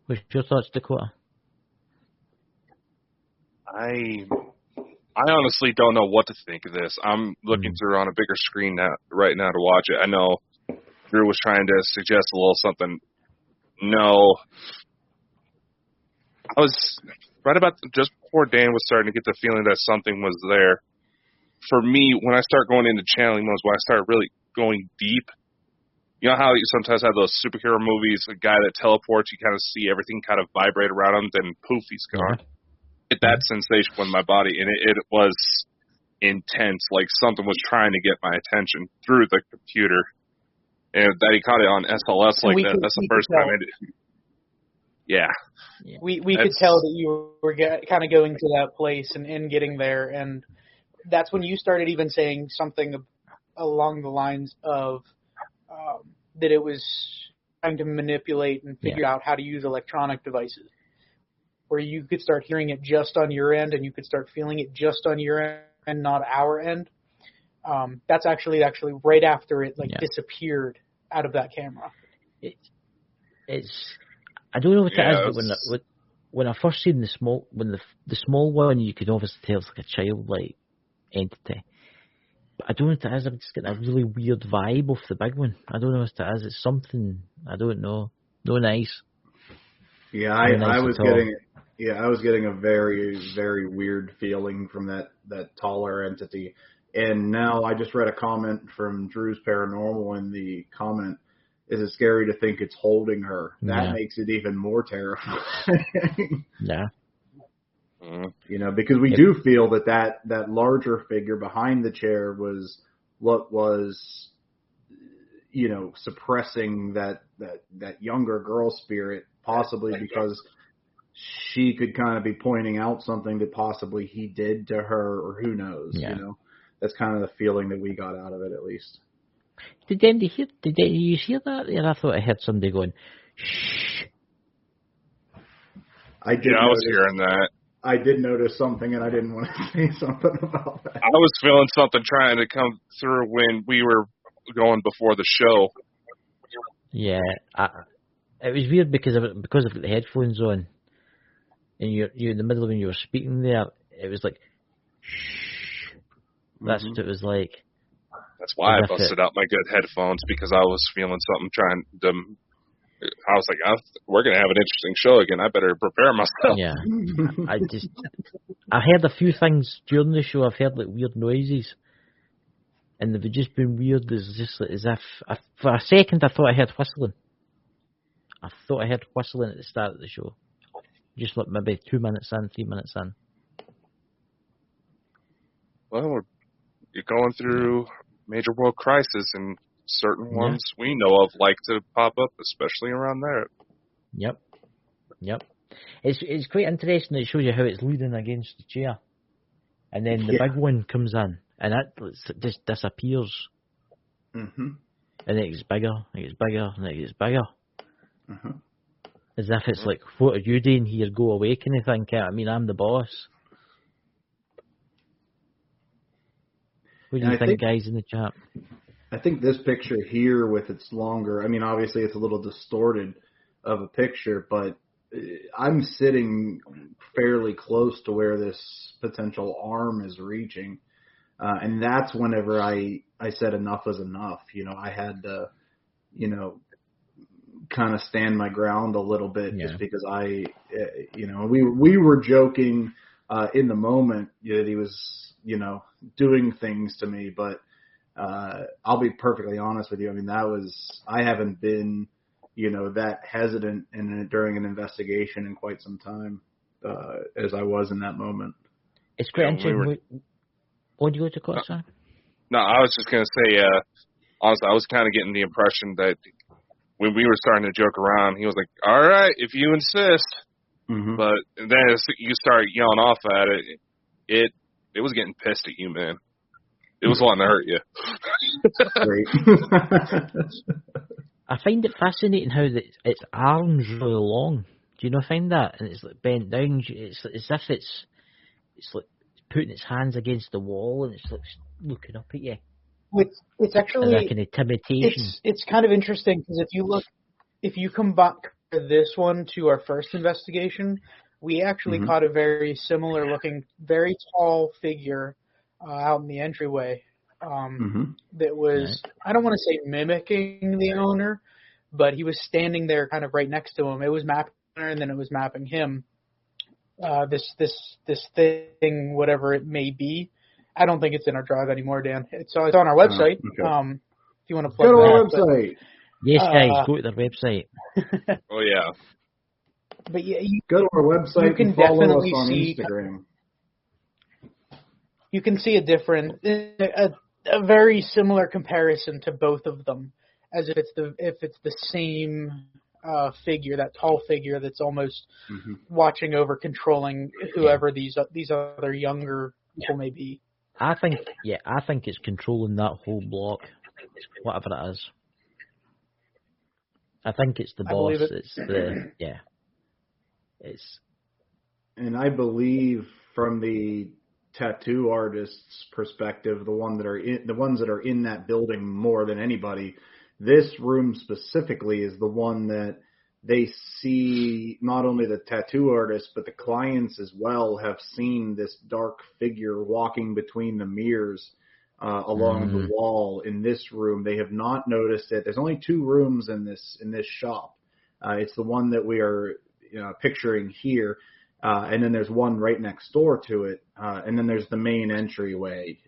What's your thoughts, Dakota? I honestly don't know what to think of this. I'm looking through on a bigger screen right now to watch it. I know Drew was trying to suggest a little something. No. I was right about just before Dan was starting to get the feeling that something was there. For me, when I start going into channeling modes, when I start really going deep, you know how you sometimes have those superhero movies, a guy that teleports, you kind of see everything kind of vibrate around him, then poof, he's gone. Get that sensation in my body, and it was intense, like something was trying to get my attention through the computer. And that he caught it on SLS like that, that's the first time I did. Yeah. We could tell that you were kind of going to that place and getting there, and that's when you started even saying something along the lines of that it was trying to manipulate and figure out how to use electronic devices, where you could start hearing it just on your end and you could start feeling it just on your end and not our end. That's actually right after it disappeared out of that camera. It's I don't know what it is, but when I first seen the small one, you could obviously tell it's like a childlike entity. But I don't know what it is. I'm just getting a really weird vibe off the big one. I don't know what it is. It's something I don't know. No nice. Yeah, I was getting a very, very weird feeling from that taller entity. And now I just read a comment from Drew's Paranormal in the comment, is it scary to think it's holding her? That makes it even more terrifying. Yeah. You know, because we do feel that larger figure behind the chair was what was, you know, suppressing that younger girl spirit, possibly because she could kind of be pointing out something that possibly he did to her, or who knows, you know. That's kind of the feeling that we got out of it, at least. Did you hear that? Yeah, I thought I heard somebody going, shh. I was hearing that. I did notice something, and I didn't want to say something about that. I was feeling something trying to come through when we were going before the show. Yeah, it was weird because I've got the headphones on, and you're in the middle of when you were speaking there. It was like, shh. That's what it was like. That's why I busted out my good headphones, because I was feeling something trying to. I was like, we're going to have an interesting show again. I better prepare myself. Yeah. I heard a few things during the show. I've heard like weird noises. And they've just been weird. It's just like, as if, for a second, I thought I heard whistling. I thought I heard whistling at the start of the show. Just like maybe 2 minutes in, 3 minutes in. Well, you're going through major world crisis, and certain ones we know of like to pop up, especially around there. Yep. It's quite interesting. It shows you how it's leaning against the chair, and then the big one comes in, and it just disappears. And it gets bigger, and it gets bigger, and it gets bigger. As if it's like, what are you doing here? Go away, kind of thing. I mean, I'm the boss. What do you think, guys, in the chat? I think this picture here with its longer, I mean, obviously it's a little distorted of a picture, but I'm sitting fairly close to where this potential arm is reaching. And that's whenever I said enough is enough. You know, I had to, you know, kind of stand my ground a little bit just because we were joking in the moment that he was, you know, doing things to me, but I'll be perfectly honest with you. I mean, I haven't been, you know, that hesitant during an investigation in quite some time as I was in that moment. It's quite interesting. What do you want to call it, sir? No, I was just going to say, honestly, I was kind of getting the impression that when we were starting to joke around, he was like, all right, if you insist. Mm-hmm. But then as you start yelling off at it was getting pissed at you, man. It was wanting to hurt you. Great. I find it fascinating how its arms really long. Do you not find that? And it's like bent down. It's as if it's like putting its hands against the wall and it's like looking up at you. It's actually like an intimidation. It's kind of interesting because if you come back this one to our first investigation, we actually caught a very similar looking, very tall figure out in the entryway. That was, I don't want to say mimicking the owner, but he was standing there kind of right next to him. It was mapping her and then it was mapping him. This thing, whatever it may be. I don't think it's in our drive anymore, Dan. It's on our website. Okay. If you want to plug go to our that, website. Yes, guys, go to their website. Oh, yeah. But yeah, go to our website you can and follow us definitely on see, Instagram. You can see a very similar comparison to both of them, as if it's the same figure, that tall figure that's almost watching over, controlling whoever these other younger people may be. I think it's controlling that whole block, whatever it is. I think it's the boss. It's the It's. And I believe from the tattoo artist's perspective, the ones that are in that building more than anybody, this room specifically is the one that they see. Not only the tattoo artist, but the clients as well have seen this dark figure walking between the mirrors along the wall in this room. They have not noticed it. There's only 2 rooms in this shop. It's the one that we are picturing here. And then there's one right next door to it, and then there's the main entryway,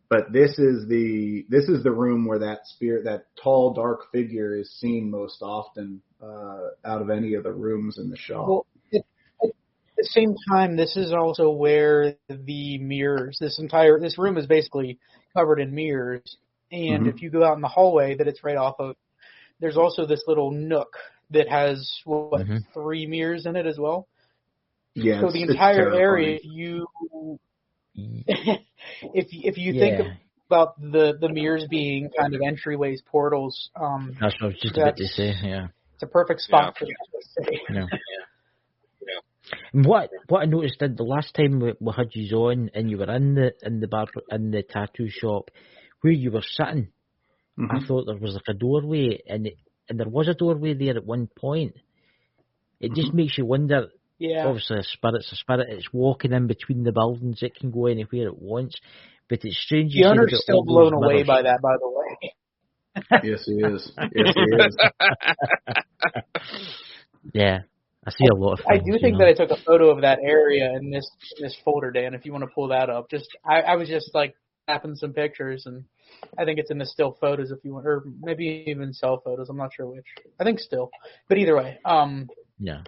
But this is the room where that tall dark figure is seen most often out of any of the rooms in the shop. Well, at the same time, this is also where the mirrors. This room is basically covered in mirrors, and if you go out in the hallway that it's right off of, there's also this little nook that has 3 mirrors in it as well. Yeah, so the entire area, if you think about the mirrors being kind of entryways, portals, that's what I was just about to say. Yeah, it's a perfect spot for that to say. Yeah. And what I noticed the last time we had you on and you were in the bar in the tattoo shop where you were sitting, I thought there was like a doorway and there was a doorway there at one point. It just makes you wonder. Yeah. Obviously, a spirit's a spirit. It's walking in between the buildings. It can go anywhere it wants. But it's strange. The owner's still blown away by that, by the way. Yes, he is. Yes, he is. Yeah, I see a lot of things. I do think that I took a photo of that area in this folder, Dan. If you want to pull that up, I was just like snapping some pictures, and I think it's in the still photos if you want, or maybe even cell photos. I'm not sure which. I think still, but either way, yeah.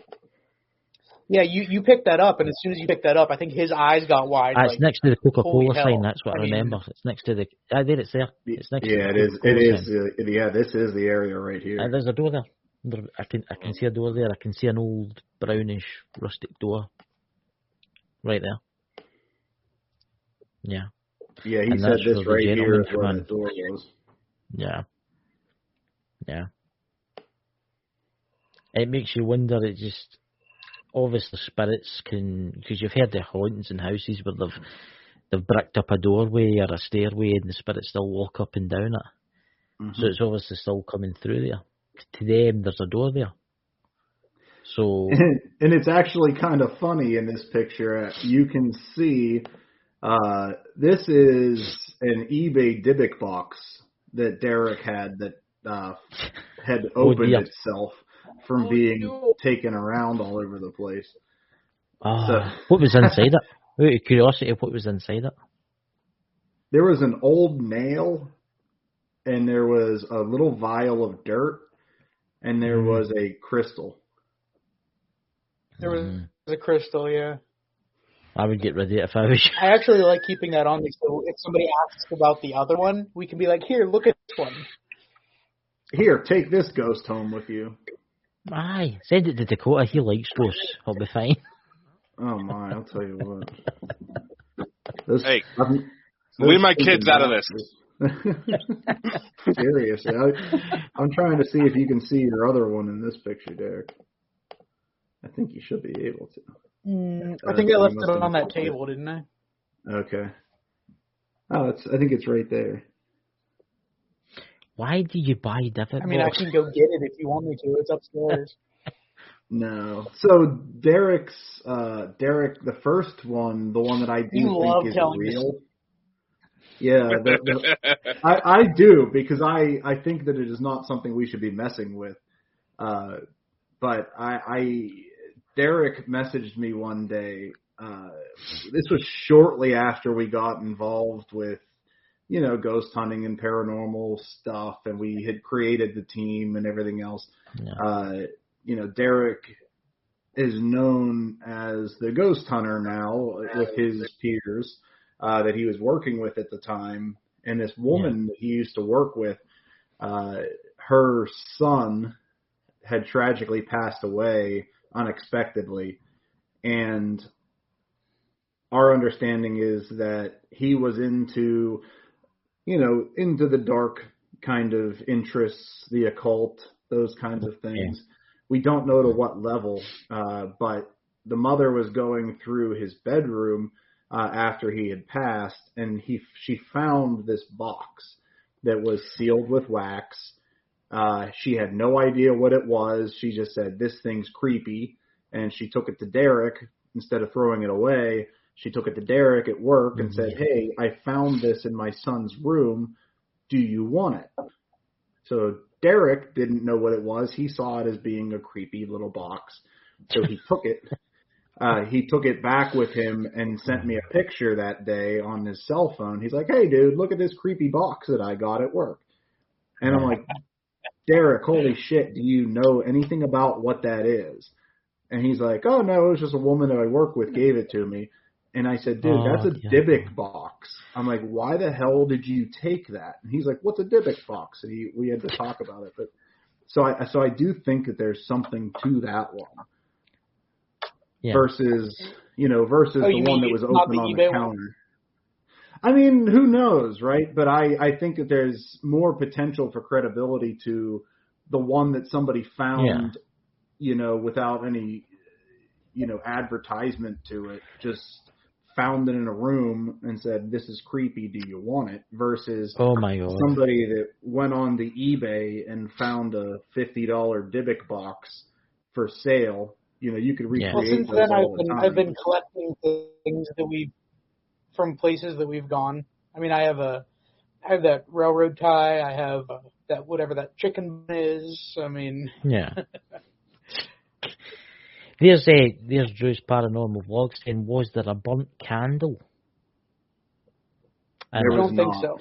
Yeah, you picked that up, and as soon as you picked that up, I think his eyes got wide. It's next to the Coca-Cola sign. That's what I remember. It's next to the. There, it's there. It's next. Yeah, to the it is. It is. Yeah, this is the area right here. There's a door there. I can see a door there. I can see an old brownish rustic door. Right there. Yeah. Yeah, he said this right here is where the door was. Yeah. Yeah. It makes you wonder. It just. Obviously, spirits can, because you've heard the hauntings in houses where they've bricked up a doorway or a stairway and the spirits still walk up and down it. So it's obviously still coming through there. To them, there's a door there. So and it's actually kind of funny in this picture. You can see this is an eBay Dybbuk box that Derek had that had opened itself from being taken around all over the place. What was inside it? Out of curiosity, what was inside it? There was an old nail, and there was a little vial of dirt, and there was a crystal. There was a crystal, yeah. I would get rid of it if I was. I actually like keeping that on me, so if somebody asks about the other one, we can be like, here, look at one. Here, take this ghost home with you. Aye, send it to Dakota. He likes ghosts. He'll be fine. Oh my, I'll tell you what. This, leave my kids out of this. Seriously, I'm trying to see if you can see your other one in this picture, Derek. I think you should be able to. I think I left it on that table, didn't I? Okay. Oh, I think it's right there. Why do you buy David? I mean, I can go get it if you want me to. It's upstairs. No. So Derek, the first one, the one that I do think is real. Yeah, I do, because I think that it is not something we should be messing with. But Derek messaged me one day. This was shortly after we got involved with, ghost hunting and paranormal stuff, and we had created the team and everything else. Yeah. Derek is known as the ghost hunter now with his peers that he was working with at the time. And this woman that he used to work with, her son had tragically passed away unexpectedly. And our understanding is that he was into the dark kind of interests, the occult, those kinds of things. We don't know to what level, but the mother was going through his bedroom after he had passed, and she found this box that was sealed with wax. She had no idea what it was. She just said, "This thing's creepy," and she took it to Derek. Instead of throwing it away, she took it to Derek at work and said, "Hey, I found this in my son's room. Do you want it?" So Derek didn't know what it was. He saw it as being a creepy little box. So he took it. He took it back with him and sent me a picture that day on his cell phone. He's like, "Hey, dude, look at this creepy box that I got at work." And I'm like, "Derek, holy shit, do you know anything about what that is?" And he's like, "Oh, no, it was just a woman that I work with gave it to me." And I said, "Dude, that's a Dybbuk box." I'm like, "Why the hell did you take that?" And he's like, "What's a Dybbuk box?" And we had to talk about it. But so I do think that there's something to that one. Yeah. Versus the one that was open on the counter. I mean, who knows, right? But I think that there's more potential for credibility to the one that somebody found, without any, advertisement to it, just found it in a room and said, "This is creepy, do you want it?" Versus somebody that went on the eBay and found a $50 Dybbuk box for sale. You could recreate since those then, all the time. I've been collecting things that from places that we've gone. I mean, I have that railroad tie. I have that whatever that chicken is. I mean, There's Drew's paranormal vlog saying, "Was there a burnt candle?" I don't think so.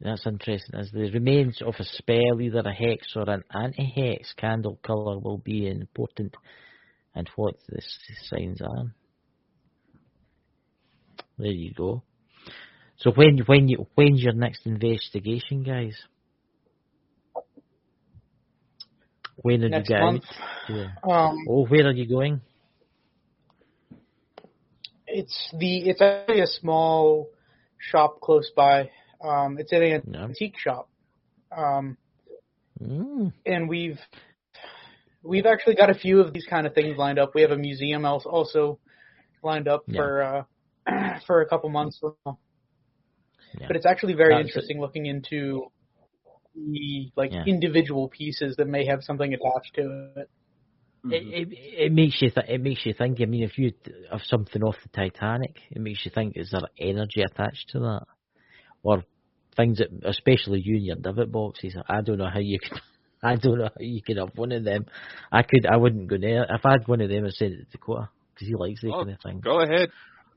That's interesting. As the remains of a spell, either a hex or an anti-hex candle colour will be important, and what the signs are. There you go. So when's your next investigation, guys? When are next you going? Where are you going? It's actually a small shop close by. It's in an antique shop. And we've actually got a few of these kind of things lined up. We have a museum also lined up for a couple months now. But it's actually very interesting looking into the individual pieces that may have something attached to it. It makes you think. I mean, if you have something off the Titanic, it makes you think: is there energy attached to that, or things that, especially you and your Dybbuk boxes? I don't know how you can. I don't know how you can have one of them. I wouldn't go there. If I had one of them, I'd send it to Dakota because he likes that kind of thing. Go ahead.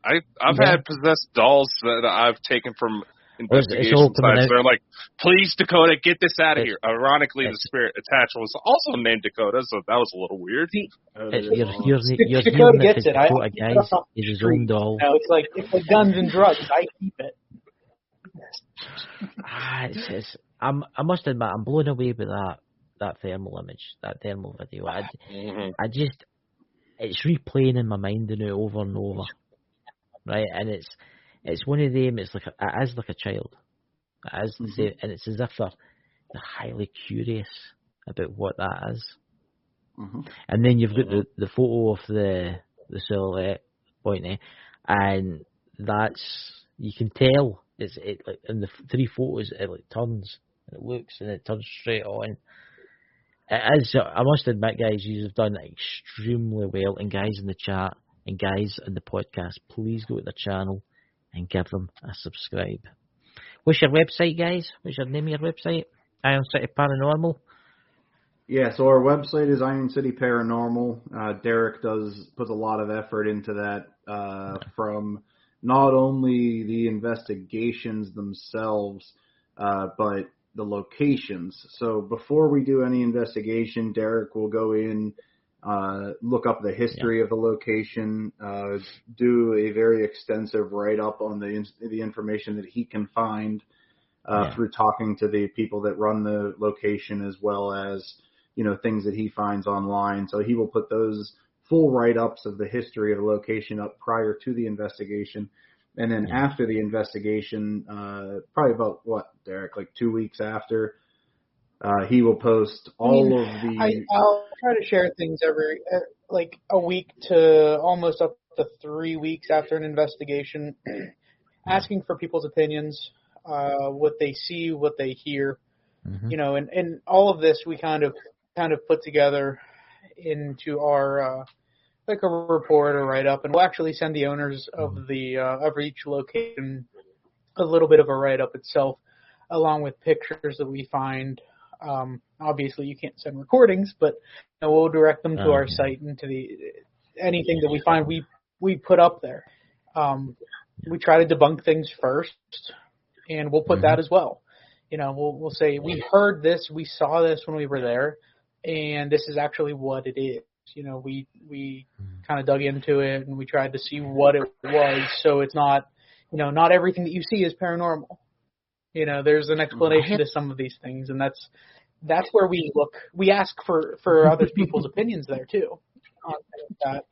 I've had possessed dolls that I've taken from investigation all coming sites. out. They're like, please, Dakota, get this out of It's- here. Ironically, the spirit attached was also named Dakota, so that was a little weird. You're Dakota hearing gets it, it. I Dakota, keep it guys, off is the his street. own doll. You know, it's like guns and drugs. I keep it. I must admit, I'm blown away with that thermal image, that thermal video. I just, it's replaying in my mind over and over, right? And it's one of them. It's like it is like a child, it is the same, and it's as if they're highly curious about what that is. And then you've got the photo of the silhouette pointing, and that's, you can tell it like in the three photos it like turns and it looks and it turns straight on. It is. I must admit, guys, you've done extremely well, and guys in the chat and guys in the podcast, please go to the channel and give them a subscribe. What's your website, guys? What's your name of your website? Iron City Paranormal. Yeah, so our website is Iron City Paranormal. Derek puts a lot of effort into that, from not only the investigations themselves, but the locations. So before we do any investigation, Derek will go in, look up the history of the location, do a very extensive write-up on the information that he can find through talking to the people that run the location, as well as things that he finds online. So he will put those full write-ups of the history of the location up prior to the investigation. And then after the investigation, probably about, Derek, like 2 weeks after, he will post all of the... I'll try to share things every, like a week to almost up to 3 weeks after an investigation, asking for people's opinions, what they see, what they hear, and all of this we kind of put together into our like a report or write-up, and we'll actually send the owners of the of each location a little bit of a write-up itself, along with pictures that we find. Obviously, you can't send recordings, but we'll direct them to our site and to anything that we find we put up there. We try to debunk things first, and we'll put that as well. We'll say we heard this, we saw this when we were there, and this is actually what it is. We kind of dug into it and we tried to see what it was. So it's not, not everything that you see is paranormal. There's an explanation to some of these things, and that's where we look. We ask for other people's opinions there too. That's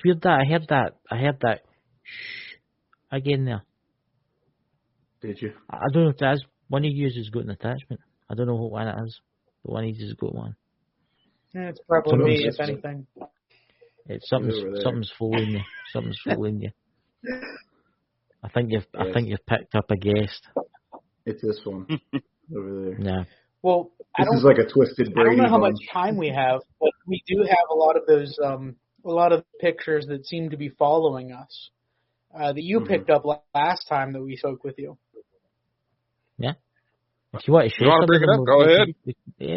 weird. That I heard that. Shh, again there. Did you? I don't know if that is one of you has got an attachment. I don't know what one it is, but one of you has got one. Yeah, it's probably me, if anything. It's something's fooling you. Something's fooling you. I think you've picked up a guest. It's this one over there. Yeah. Well, this is like a twisted Brady. I don't know how bunch. much time we have, but we do have a lot of those, a lot of pictures that seem to be following us that you picked up last time that we spoke with you. Yeah. If you want to share something, bring it up, go ahead.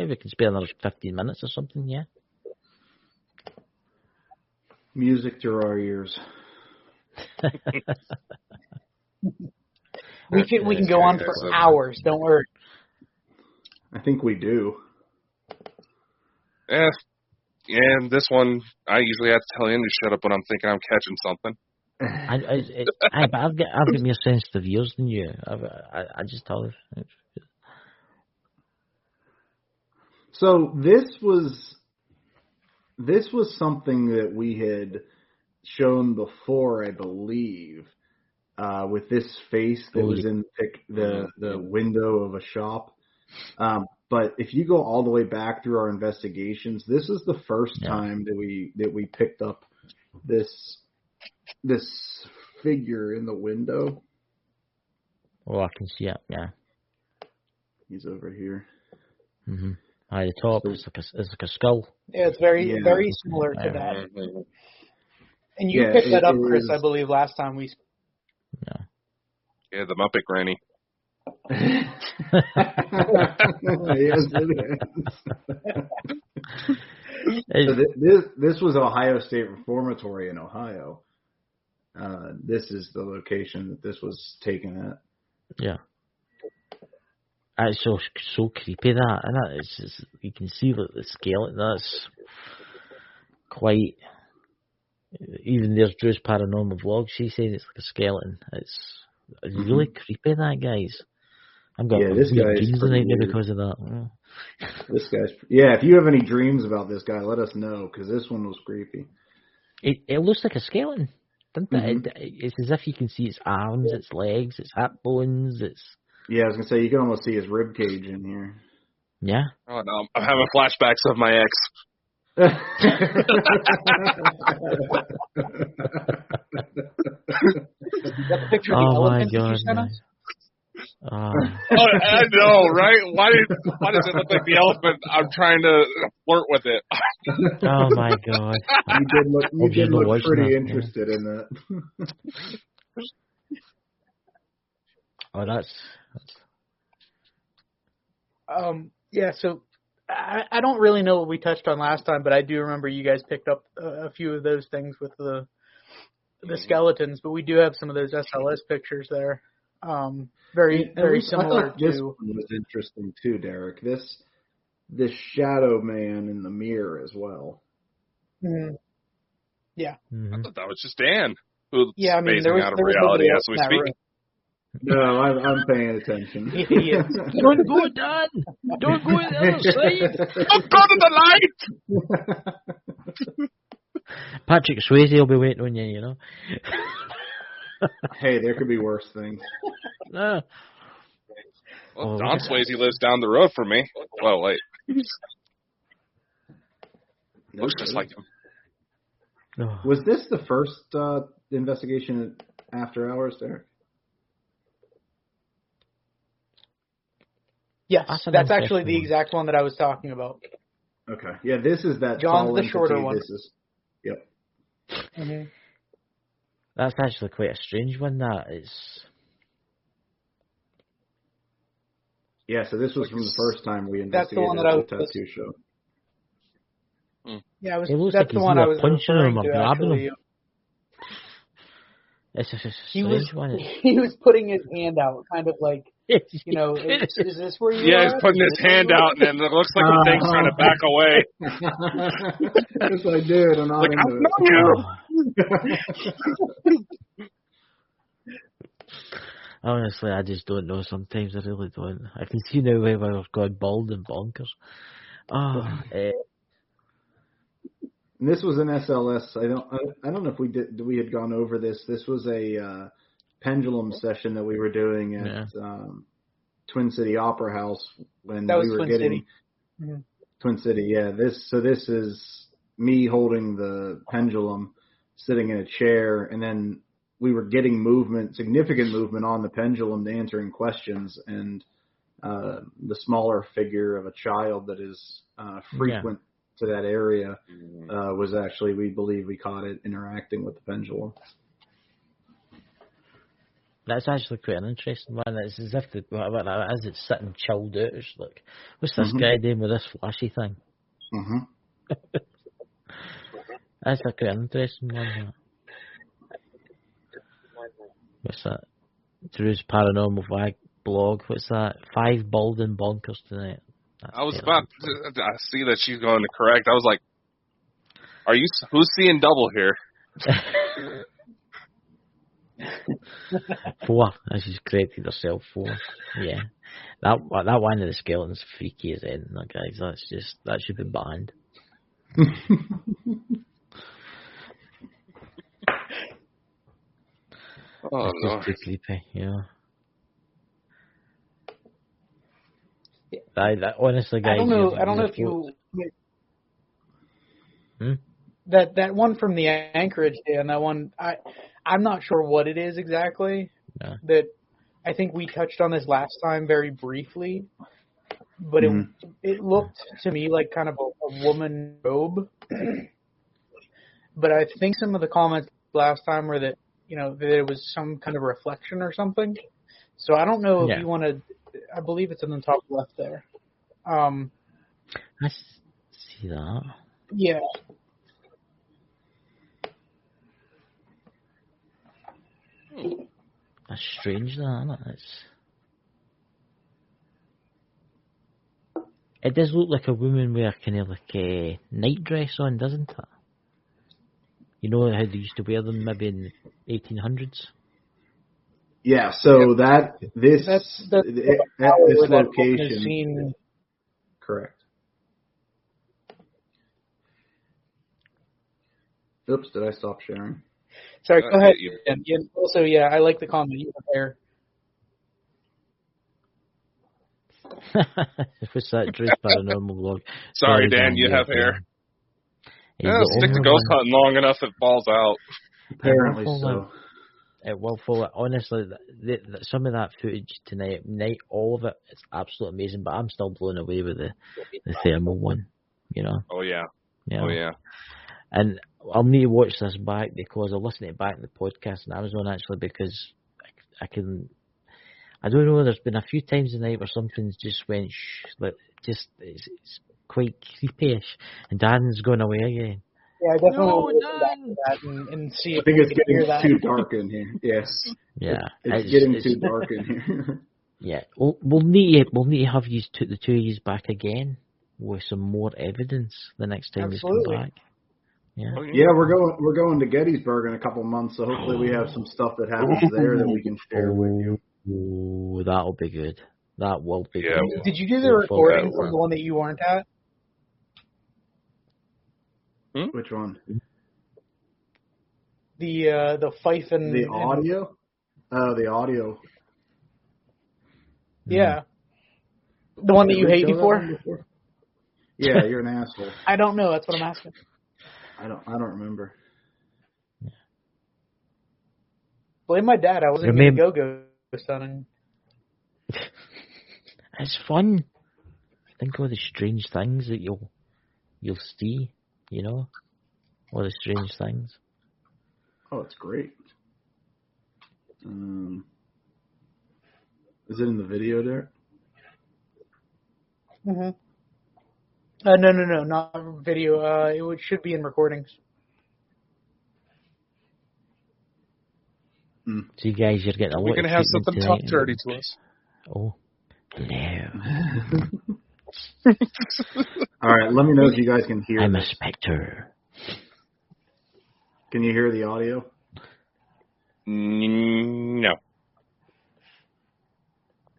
We can spare another 15 minutes or something, yeah. Music to our ears. We can go on for hours, don't worry. I think we do. Yeah. And this one, I usually have to tell him to shut up when I'm thinking I'm catching something. But I've got more sensitive ears than you. I just tell you. So this was something that we had shown before, I believe, with this face that was in the window of a shop. But if you go all the way back through our investigations, this is the first time that we picked up this figure in the window. Oh, I can see it. Yeah, he's over here. Mm-hmm. At the top, it's like a skull. Yeah, it's very similar to that. And you picked that up, Chris, I believe, last time we. Yeah, the Muppet Granny. Yes, it is. So this was Ohio State Reformatory in Ohio. this is the location that this was taken at. Yeah. It's so creepy, that, and it's just, you can see the skeleton. That's quite. Even there's Drew's paranormal vlog. She said it's like a skeleton. It's really creepy, that, guys. I'm going this weird guy's dreams pretty tonight weird. because of that. This guy's if you have any dreams about this guy, let us know, because this one was creepy. It looks like a skeleton, doesn't it? It's as if you can see its arms, its legs, its hip bones. Yeah, I was gonna say you can almost see his rib cage in here. Yeah. Oh no, I'm having flashbacks of my ex. Is that the picture of the elephant that you sent us? Oh, I know, right? Why does it look like the elephant? I'm trying to flirt with it. Oh my god! You did look pretty interested in that. Oh, that's. Yeah. So I don't really know what we touched on last time, but I do remember you guys picked up a few of those things with the skeletons. But we do have some of those SLS pictures there. Very similar to. This one was interesting too, Derek. This shadow man in the mirror as well. Mm-hmm. Yeah. Mm-hmm. I thought that was just Dan, who's phasing there was out of reality as we speak. No, I'm paying attention. Don't go, Dan! Don't go in the other side! Don't go to the light! Patrick Swayze will be waiting on you, you know. Hey, there could be worse things. Well, Don Swayze lives down the road from me. Well, wait. Looks just like him. Was this the first investigation at After Hours, Derek? Yes, that's actually the exact one that I was talking about. Okay. Yeah, this is that John's tall the shorter entity. one. This is, yep. Mm-hmm. That's actually quite a strange one, that is. Yeah, so this was from the first time we investigated that's the one that I was tattoo show. Yeah, it looks that's like the one I was punching referring him or to, grabbing actually. him. It's a strange one. He was putting his hand out, kind of like, you know, is this where you are? Yeah, he's putting his hand out, and it looks like the thing's trying to back away. Yes, I did. I'm not Like, into it. Honestly, I just don't know sometimes. I really don't. I can see now why we've got Bald and Bonkers. And this was an SLS. I don't know if we had gone over this. This was a pendulum session that we were doing at Twin City Opera House when we were getting Twin City. Yeah, this is me holding the pendulum, sitting in a chair, and then we were getting significant movement on the pendulum, answering questions, and the smaller figure of a child that is frequent to that area was actually, we believe we caught it interacting with the pendulum. That's actually quite an interesting one. It's as if as it's sitting chilled out. It's like, what's this guy doing with this flashy thing? Mm-hmm. That's a quite interesting one. What's that? Drew's Paranormal blog. What's that? 5 Bald and Bonkers tonight. I was about to see that she's going to correct. I was like, who's seeing double here? 4. She's corrected herself. 4. Yeah. That one of the skeletons freaky as anything, guys. That should be banned. Oh, it's just too creepy, yeah. Honestly, guys, I don't know if you. That one from the Anchorage, Dan. That one, I'm not sure what it is exactly. Yeah. That I think we touched on this last time very briefly, but it looked to me like kind of a woman robe. But I think some of the comments last time were that there was some kind of reflection or something. So I don't know if you want to. I believe it's in the top left there. I see that. Yeah. That's strange, that, isn't it? It does look like a woman with a kind of like a night dress on, doesn't it? You know how they used to wear them maybe in 1800s? Yeah, so that's at this location, seen. correct. Oops, did I stop sharing? Sorry, go ahead. And also, yeah, I like the comment you have there. What's that? Drew's Paranormal Vlog. Sorry, Dan, you have hair. Yeah, stick to ghost hunting long enough, it falls out. Apparently so. It will fall. Honestly, some of that footage tonight, all of it, it's absolutely amazing. But I'm still blown away with the thermal one. You know. Oh yeah. You know? Oh yeah. And I'll need to watch this back because I listened to it back in the podcast and I was on actually because I don't know, there's been a few times tonight where something's just went it's quite creepy-ish and Dan's going away again. Yeah, I definitely will listen back to that and see if I think it's hear getting that. too dark in here. Yes. Yeah. It's getting too dark in here. Yeah. We'll need to have the two of you back again with some more evidence the next time you come back. Yeah. Yeah, we're going to Gettysburg in a couple months, so hopefully we have some stuff that happens there that we can share with you. Ooh, that'll be good. That will be good. Did you do the recording from the one that you weren't at? Which one? The fife and the audio. The audio. Yeah. The one that you hate me for? Yeah, you're an asshole. I don't know. That's what I'm asking. I don't remember. Blame my dad. I wasn't going to go ghost hunting. It's fun. Think of all the strange things that you'll see. You know, all the strange things. Oh, it's great. Is it in the video there? Mm-hmm. No, not video. It should be in recordings. So you guys, you're getting a lot. We're gonna have something talk dirty to us. Oh, no. All right, let me know if you guys can hear. I'm a specter. Can you hear the audio? No.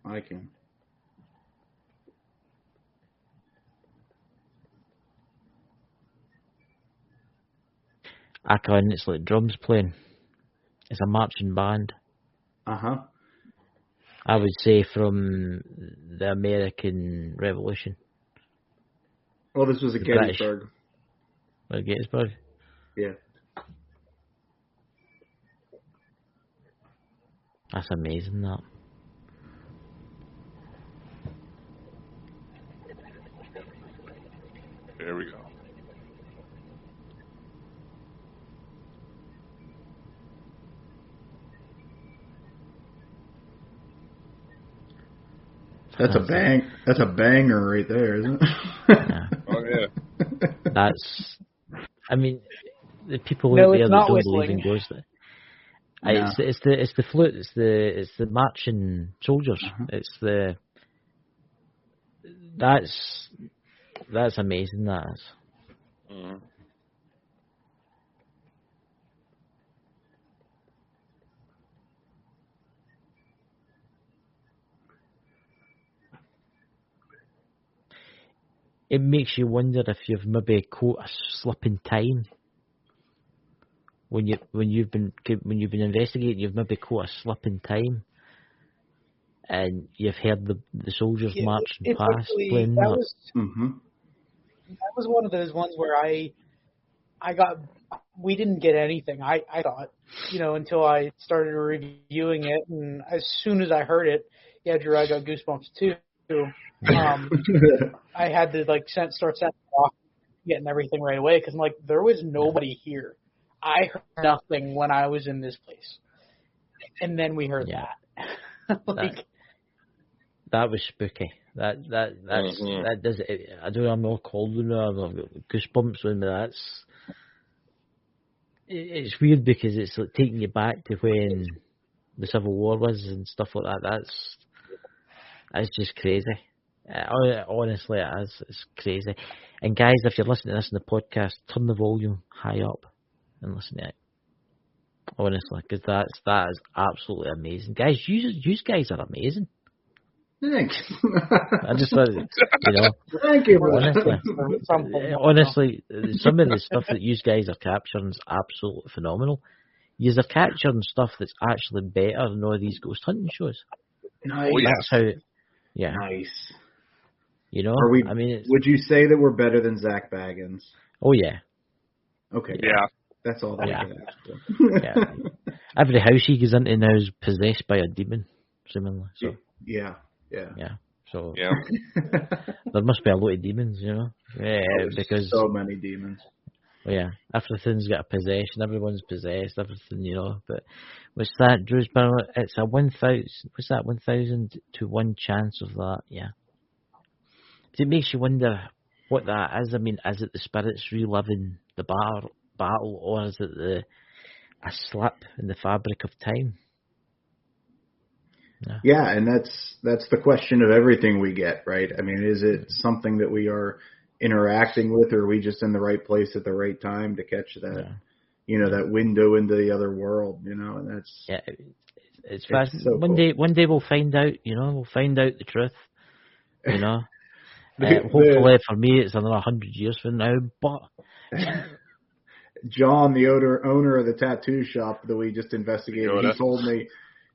I can. I can. It's like drums playing. It's a marching band. Uh-huh. I would say from the American Revolution. Well, this was at Gettysburg. At Gettysburg? Yeah. That's amazing, that. There we go. That's a banger right there, isn't it? Yeah. Oh yeah. That's. I mean, the people no, out there that don't whistling. believe in ghosts. No. It's the flute. It's the marching soldiers. Uh-huh. That's amazing. That is. Mm-hmm. It makes you wonder if you've maybe caught a slip in time. When you've been investigating, you've maybe caught a slip in time, and you've heard the soldiers marching past playing that. That was one of those ones where we didn't get anything. I thought, until I started reviewing it, and as soon as I heard it, yeah, Drew, I got goosebumps too. I had to start sending off, getting everything right away because I'm like, there was nobody here. I heard nothing when I was in this place, and then we heard that. That was spooky. That does it. I don't know. I'm all cold now. I've got goosebumps when it's weird because it's like taking you back to when the Civil War was and stuff like that. That's just crazy. Honestly, it is. It's crazy. And guys, if you're listening to this in the podcast, turn the volume high up and listen to it. Honestly, because that is absolutely amazing, guys. You guys are amazing. Thanks. I just thought, Thank you. honestly, some of the stuff that you guys are capturing is absolutely phenomenal. You are capturing stuff that's actually better than all these ghost hunting shows. Nice. That's how. Yeah. Nice. Are we? I mean, would you say that we're better than Zach Baggins? Oh yeah. Okay. Yeah. That's all that Yeah. I can ask. Yeah. Every house he goes into now is possessed by a demon, seemingly. So. Yeah. So. Yeah. There must be a lot of demons, because so many demons. Well, yeah, everything's got a possession. Everyone's possessed. Everything, But what's that, Drew's Paranormal? It's a 1,000. What's that? 1,000 to 1 chance of that. Yeah. It makes you wonder what that is. I mean, is it the spirits reliving the battle, or is it a slip in the fabric of time? Yeah, and that's the question of everything we get, right? I mean, is it something that we are interacting with, or are we just in the right place at the right time to catch that, that window into the other world, and that's it's fascinating. So One day we'll find out, we'll find out the truth, hopefully for me it's another 100 years from now, but John, the owner of the tattoo shop that we just investigated, he told me,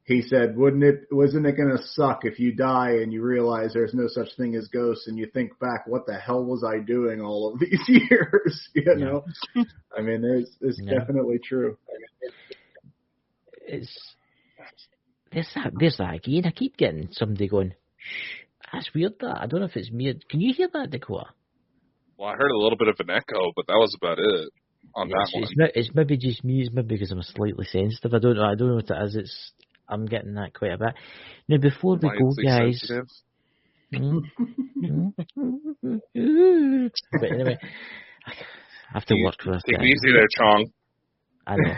he said, wasn't it going to suck if you die and you realize there's no such thing as ghosts and you think back, what the hell was I doing all of these years? I mean, it's definitely true. There's that again. I keep getting somebody going, shh, that's weird that. I don't know if it's me. Can you hear that, Dakota? Well, I heard a little bit of an echo, but that was about it on that one. It's maybe just me. It's maybe because I'm slightly sensitive. I don't know what it is. I'm getting that quite a bit. Now, before we go, guys. But anyway, I have to work for this. Take it easy there, Chong. I know.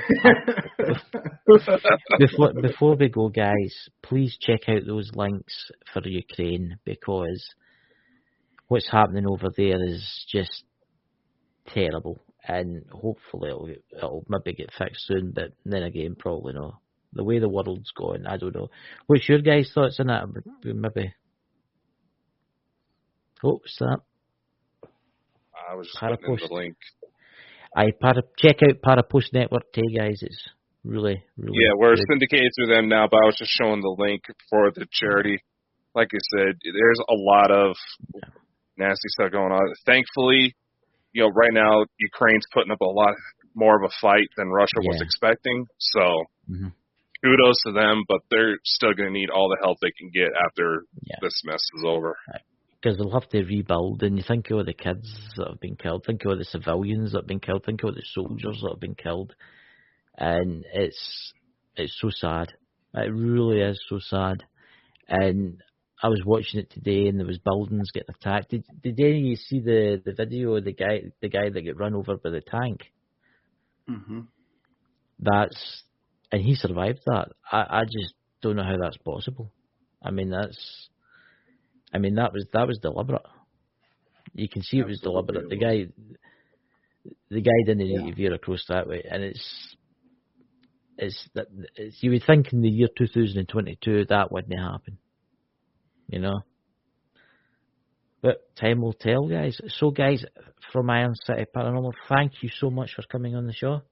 Before we go, guys, please check out those links for Ukraine, because what's happening over there is just terrible, and hopefully it'll maybe get fixed soon. But then again, probably not. The way the world's going, I don't know. What's your guys' thoughts on that? Maybe. Oh, what's that? I was just putting in the link. Check out Parapost Network too, guys. It's really we're good. syndicated through them now, but I was just showing the link for the charity. Like I said, there's a lot of nasty stuff going on. Thankfully, right now Ukraine's putting up a lot more of a fight than Russia was expecting. So kudos to them, but they're still going to need all the help they can get after this mess is over. Because they'll have to rebuild, and you think of all the kids that have been killed, think of all the civilians that have been killed, think of all the soldiers that have been killed, and it's so sad. It really is so sad. And I was watching it today, and there was buildings getting attacked. Did any of you see the video of the guy that got run over by the tank? Mm-hmm. And he survived that. I just don't know how that's possible. I mean, that was deliberate. You can see it was deliberate. The guy didn't need to veer across that way, and it's you would think in the year 2022 that wouldn't happen, But time will tell, guys. So, guys, from Iron City Paranormal, thank you so much for coming on the show.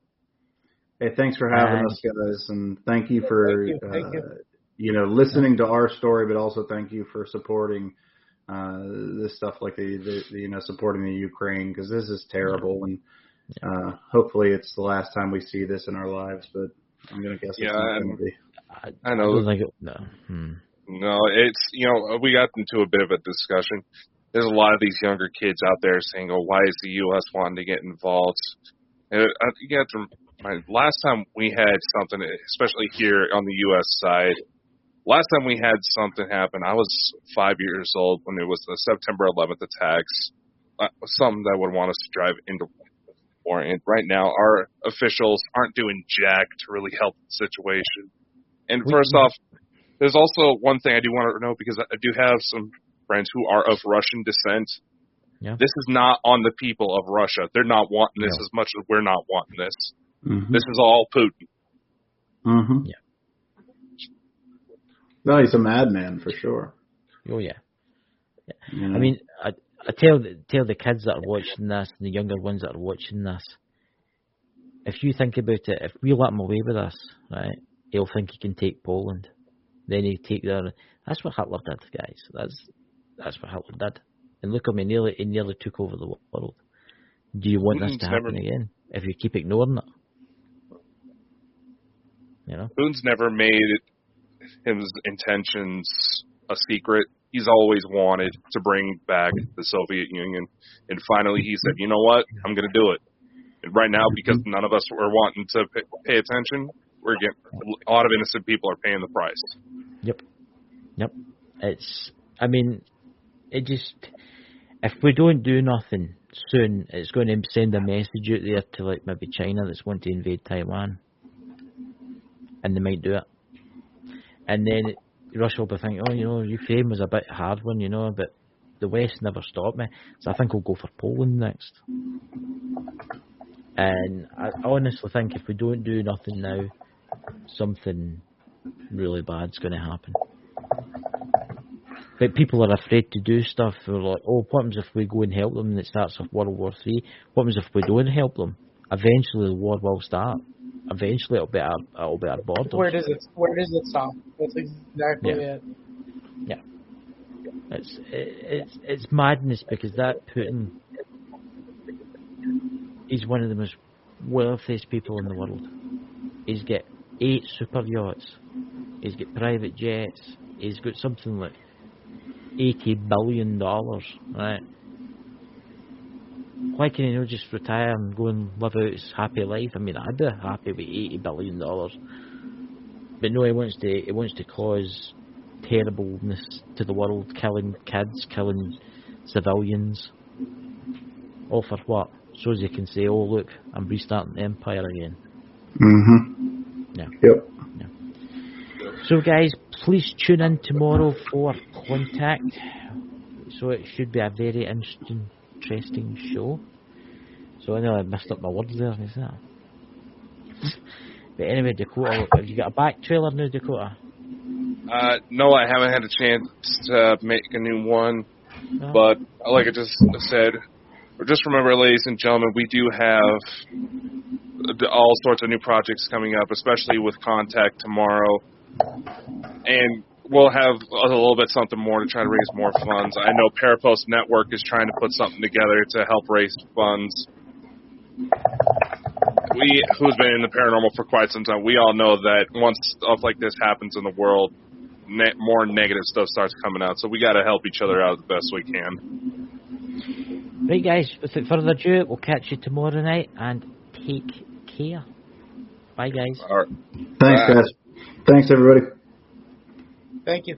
Hey, thanks for having us, guys, and thank you for listening to our story, but also thank you for supporting this stuff, like the supporting the Ukraine, because this is terrible, and hopefully it's the last time we see this in our lives. But I'm gonna guess it's not gonna be. I know. No, it's we got into a bit of a discussion. There's a lot of these younger kids out there saying, "Oh, why is the U.S. wanting to get involved?" And you have to. Last time we had something, especially here on the U.S. side, last time we had something happen, I was 5 years old when it was the September 11th attacks. Something that would want us to drive into war. And right now, our officials aren't doing jack to really help the situation. And first off, there's also one thing I do want to know, because I do have some friends who are of Russian descent. Yeah. This is not on the people of Russia. They're not wanting this as much as we're not wanting this. Mm-hmm. This is all Putin. Mm-hmm. Yeah. No, he's a madman for sure. Oh yeah. You know? I mean, I tell the kids that are watching this and the younger ones that are watching this, if you think about it, if we let him away with this, right, he'll think he can take Poland. Then he'll take their. That's what Hitler did, guys. That's what Hitler did. And look at me, he nearly took over the world. Do you want this to happen again? If you keep ignoring it, you know. Putin's never made his intentions a secret. He's always wanted to bring back the Soviet Union, and finally he said, "You know what? I'm going to do it." And right now, because none of us are wanting to pay attention, we're getting a lot of innocent people are paying the price. Yep. I mean, it just, if we don't do nothing soon, it's going to send a message out there to like maybe China that's going to invade Taiwan, and they might do it. And then Russia will be thinking, oh, you know, Ukraine was a bit hard one, you know, but the West never stopped me. So I think we'll go for Poland next. And I honestly think if we don't do nothing now, something really bad's going to happen. But people are afraid to do stuff. They're like, oh, what happens if we go and help them and it starts with World War III? What happens if we don't help them? Eventually the war will start. Eventually it'll be our borders. Where does it stop? That's exactly it. Yeah. It's madness, because that Putin, he's one of the most wealthiest people in the world. He's got 8 super yachts. He's got private jets. He's got something like $80 billion, right? Why can he not just retire and go and live out his happy life? I mean, I'd be happy with $80 billion. But no, he wants to cause terribleness to the world, killing kids, killing civilians. All for what? So as you can say, oh look, I'm restarting the empire again. Mm-hmm. Yeah. Yep. Yeah. So guys, please tune in tomorrow for Contact. So it should be a very interesting show. So I know I messed up my words there, is that? But anyway, Dakota, have you got a back trailer now, Dakota? No, I haven't had a chance to make a new one. No. But like I just said, just remember, ladies and gentlemen, we do have all sorts of new projects coming up, especially with Contact tomorrow. And we'll have a little bit something more to try to raise more funds. I know Parapost Network is trying to put something together to help raise funds. Who's been in the paranormal for quite some time, we all know that once stuff like this happens in the world, more negative stuff starts coming out. So we got to help each other out the best we can. Right, guys, without further ado, we'll catch you tomorrow night, and take care. Bye, guys. All right. Thanks, guys. Thanks, everybody. Thank you.